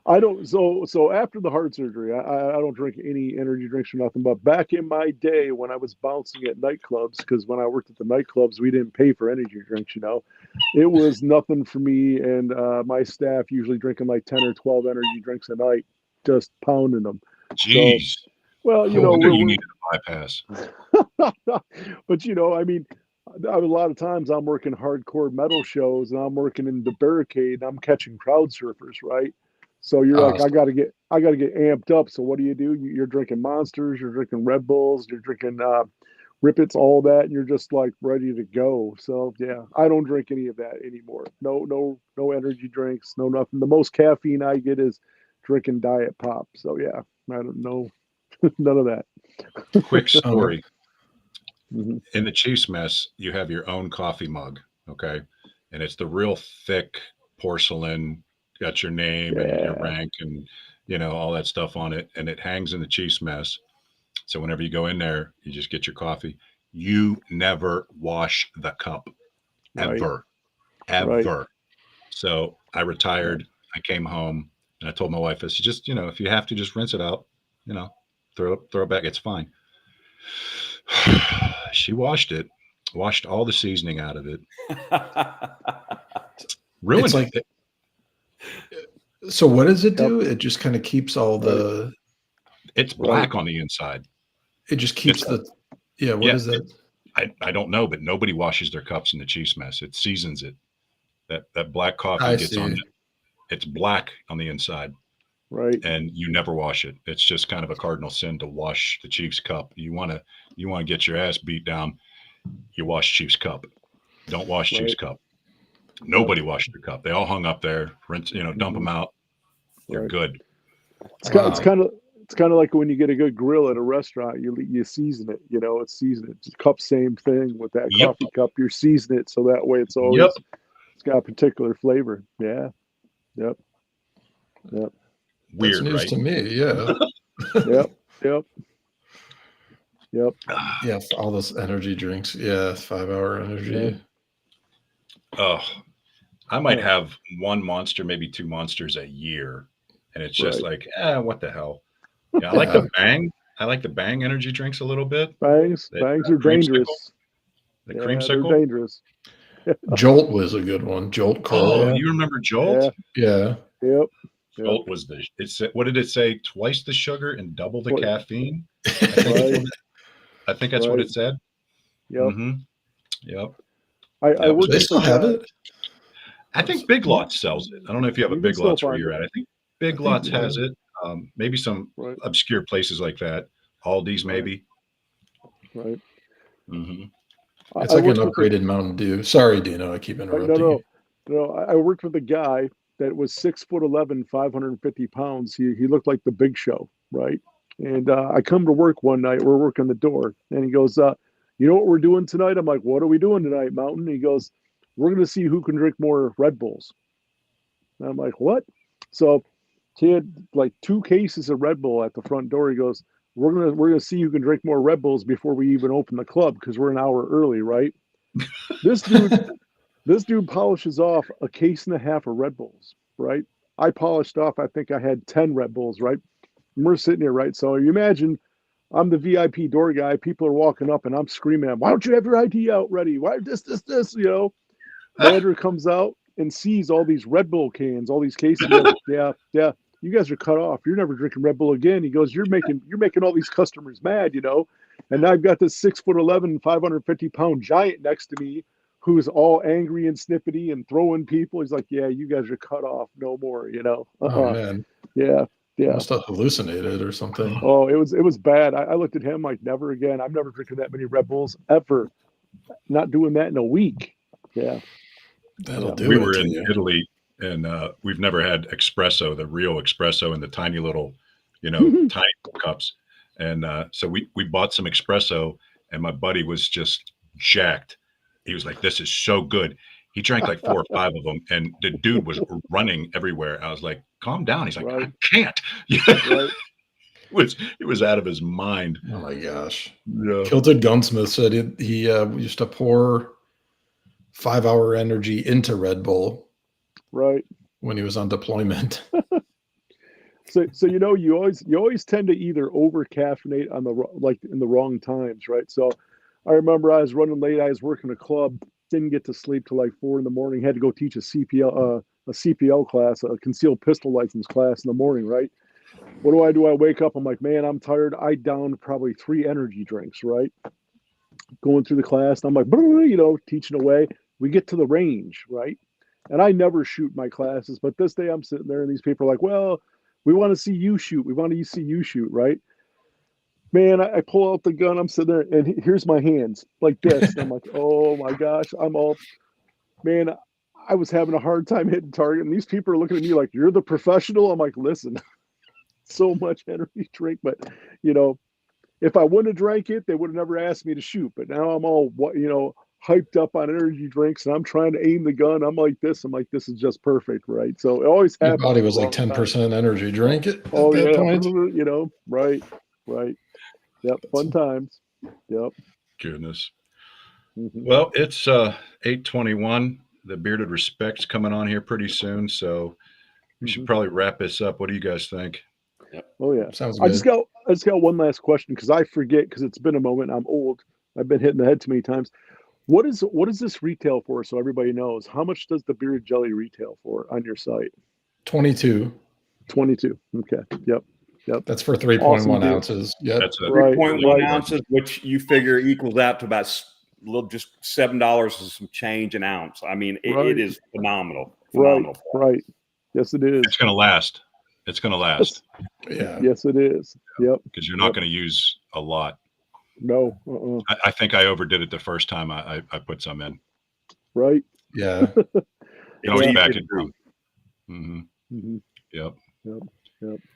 I don't. So after the heart surgery, I don't drink any energy drinks or nothing. But back in my day when I was bouncing at nightclubs, because when I worked at the nightclubs, we didn't pay for energy drinks. It was nothing for me and my staff usually drinking like 10 or 12 energy drinks a night, just pounding them. Jeez. So, well, you needed a bypass. But I mean. A lot of times I'm working hardcore metal shows and I'm working in the barricade and I'm catching crowd surfers, right? So you're like, I gotta get amped up. So what do? You're drinking Monsters, you're drinking Red Bulls, you're drinking Rippets, all that, and you're just like ready to go. So yeah, I don't drink any of that anymore. No energy drinks, no nothing. The most caffeine I get is drinking Diet Pop. So yeah, I don't know, none of that. Quick story. Mm-hmm. In the Chiefs mess, you have your own coffee mug, okay? And it's the real thick porcelain, got your name and your rank and, all that stuff on it. And it hangs in the Chiefs mess. So whenever you go in there, you just get your coffee. You never wash the cup, ever. Right. So I retired. I came home and I told my wife, I said, just, if you have to, just rinse it out, throw it back. It's fine. She washed all the seasoning out of it. Ruined It's like, it. so what does it do? It just kind of keeps all the. It's black on the inside. It just keeps the. Yeah. What is that? I don't know, but nobody washes their cups in the Chiefs mess. It seasons it. That black coffee gets on it. It's black on the inside. Right. And you never wash it. It's just kind of a cardinal sin to wash the Chiefs cup. You want to get your ass beat down, you wash Chiefs cup. Don't wash Chiefs cup. Nobody washed their cup. They all hung up there, rinse, dump them out. You're good. It's kind of like when you get a good grill at a restaurant, you season it, it's seasoned. It's cup, same thing with that coffee cup. You're seasoning it so that way it's always it's got a particular flavor. Yeah. Yep. Weird, that's news right? to me. Yeah. Yep. Yeah. All those energy drinks. Yeah. 5-hour energy. Oh, I might have one monster, maybe two monsters a year. And it's just like, what the hell? Yeah. I like the Bang. I like the Bang energy drinks a little bit. Bangs are dangerous. The creamsicle. They're dangerous. Jolt was a good one. Jolt Cola. Oh, you remember Jolt? Yeah. Yep. Jolt was what did it say? Twice the sugar and double the caffeine. I think that's what it said. Yep. Mm-hmm. Yep. I worked. They still have it. I think Big Lots sells it. I don't know if you have a Big Lots where you're at. I think Big Lots has it. Maybe some obscure places like that. Aldi's maybe. Right. Mm-hmm. It's like an upgraded Mountain Dew. Sorry, Dino, I keep interrupting. No. I worked with a guy that was 6'11", 550 pounds. He looked like the Big Show, right? And I come to work one night. We're working the door, and he goes, "You know what we're doing tonight?" I'm like, "What are we doing tonight, Mountain?" He goes, "We're going to see who can drink more Red Bulls." And I'm like, "What?" So he had like 2 cases of Red Bull at the front door. He goes, We're gonna see who can drink more Red Bulls before we even open the club because we're an hour early, right?" This dude polishes off a case and a half of Red Bulls, right? I polished off, I think I had 10 Red Bulls, right? And we're sitting here, right? So you imagine I'm the VIP door guy. People are walking up and I'm screaming, "Why don't you have your ID out ready? Why this? Manager comes out and sees all these Red Bull cans, all these cases. Goes, yeah. You guys are cut off. You're never drinking Red Bull again. He goes, you're making all these customers mad, And I've got this 6'11", 550-pound giant next to me who's all angry and snippety and throwing people. He's like, "Yeah, you guys are cut off. No more, Oh man. Yeah. Must have hallucinated or something. Oh, it was bad. I looked at him like, never again. I'm never drinking that many Red Bulls ever. Not doing that in a week. Yeah. That'll do it. We were in Italy. And we've never had espresso, the real espresso in the tiny little, tiny cups. And so we bought some espresso and my buddy was just jacked. He was like, "This is so good." He drank like 4 or 5 of them and the dude was running everywhere. I was like, "Calm down." He's like, "I can't." Right. It was out of his mind. Oh my gosh. Yeah. Kilted Gunsmith said he used to pour 5-hour energy into Red Bull. Right. When he was on deployment. So you always tend to either over caffeinate in the wrong times, right? So I remember I was running late. I was working a club, didn't get to sleep till like 4 a.m. Had to go teach a CPL class, a concealed pistol license class in the morning, right? What do? I wake up. I'm like, man, I'm tired. I downed probably 3 energy drinks, right? Going through the class, and I'm like, teaching away. We get to the range, right? And I never shoot my classes, but this day I'm sitting there and these people are like, "Well, we want to see you shoot. We want to see you shoot," right? Man, I pull out the gun. I'm sitting there and here's my hands like this. And I'm like, oh my gosh, man, I was having a hard time hitting target. And these people are looking at me like, "You're the professional." I'm like, listen, so much energy drink. But, if I wouldn't have drank it, they would have never asked me to shoot. But now I'm all, hyped up on energy drinks and I'm trying to aim the gun. I'm like, this is just perfect, right? So it always happens. Your body was like 10% energy drink at that point. Right. Yep. Fun times. Yep. Goodness. Mm-hmm. Well, it's 8:21. The Bearded Respect's coming on here pretty soon, so we should probably wrap this up. What do you guys think? Yep. Oh yeah. Sounds good. I just got one last question because I forget because it's been a moment. I'm old. I've been hitting the head too many times. What is this retail for? So everybody knows. How much does the beard jelly retail for on your site? 22. 22. Okay. Yep. That's for 3.1 ounces. Yep. That's 3.1 ounces, which you figure equals out to about just $7 and some change an ounce. I mean, it is phenomenal. Right. Yes, it is. It's going to last. It's going to last. Yeah. Yes, it is. Yep. Because you're not going to use a lot. No. I think I overdid it the first time I put some in. Right. Yeah. You always back it down. Yep.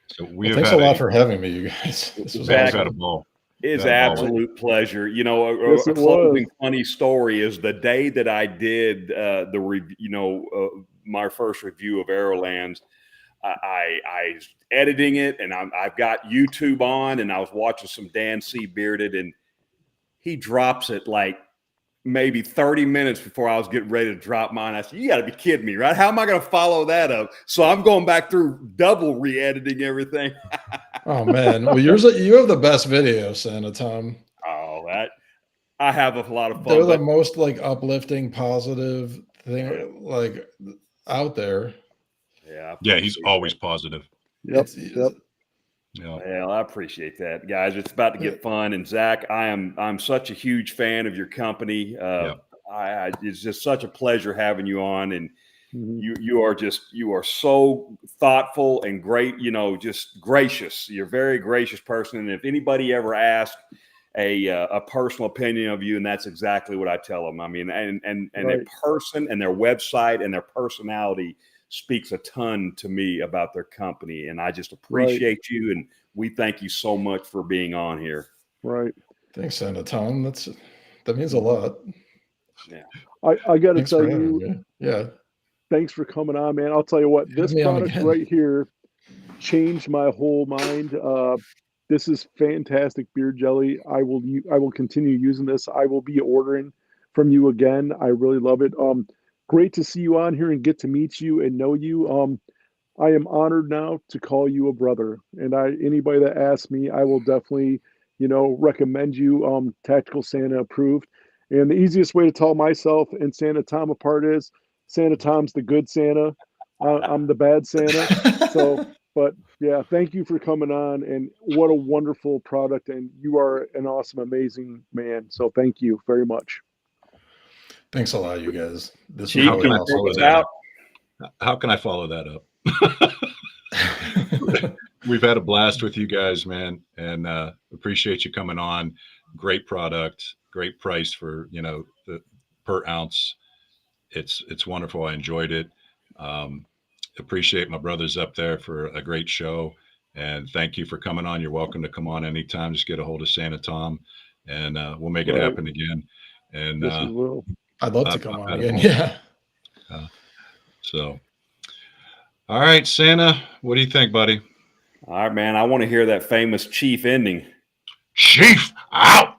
So thanks a lot for having me, you guys. This was awesome. Had a ball. It's absolute pleasure. You know, a closing funny story is the day that I did the review. You know, my first review of Arrowlands. I was editing it, and I've got YouTube on, and I was watching some Dan C. Bearded, and he drops it like maybe 30 minutes before I was getting ready to drop mine. I said, you got to be kidding me, right? How am I going to follow that up? So I'm going back through double re-editing everything. Oh, man. Well, you have the best video, Santa Tom. Oh, I have a lot of fun. They're the most like uplifting, positive thing like out there. Yeah, he's always positive. Yep. Yeah. Well, I appreciate that, guys. It's about to get fun. And Zach, I'm such a huge fan of your company. It's just such a pleasure having you on, and you are so thoughtful and great. You know, just gracious. You're a very gracious person. And if anybody ever asks a personal opinion of you, and that's exactly what I tell them. I mean, and a person and their website and their personality speaks a ton to me about their company, and I just appreciate you, and we thank you so much for being on here. Right. Thanks, Santa Tom. That means a lot. Yeah. I got to tell you, thanks for coming on, man. I'll tell you what, this product right here changed my whole mind. This is fantastic beard jelly. I will continue using this. I will be ordering from you again. I really love it. Great to see you on here and get to meet you and know you. I am honored now to call you a brother. And anybody that asks me, I will definitely, recommend you. Tactical Santa approved. And the easiest way to tell myself and Santa Tom apart is Santa Tom's the good Santa. I'm the bad Santa. So, but yeah, thank you for coming on. And what a wonderful product. And you are an awesome, amazing man. So thank you very much. Thanks a lot, you guys. How can I follow that up? We've had a blast with you guys, man, and appreciate you coming on. Great product, great price for the per ounce. It's wonderful. I enjoyed it. Appreciate my brothers up there for a great show, and thank you for coming on. You're welcome to come on anytime. Just get a hold of Santa Tom, and we'll make it happen again. And yes, we will. I'd love to come on again. Yeah. So, all right, Santa, what do you think, buddy? All right, man. I want to hear that famous Chief ending. Chief out.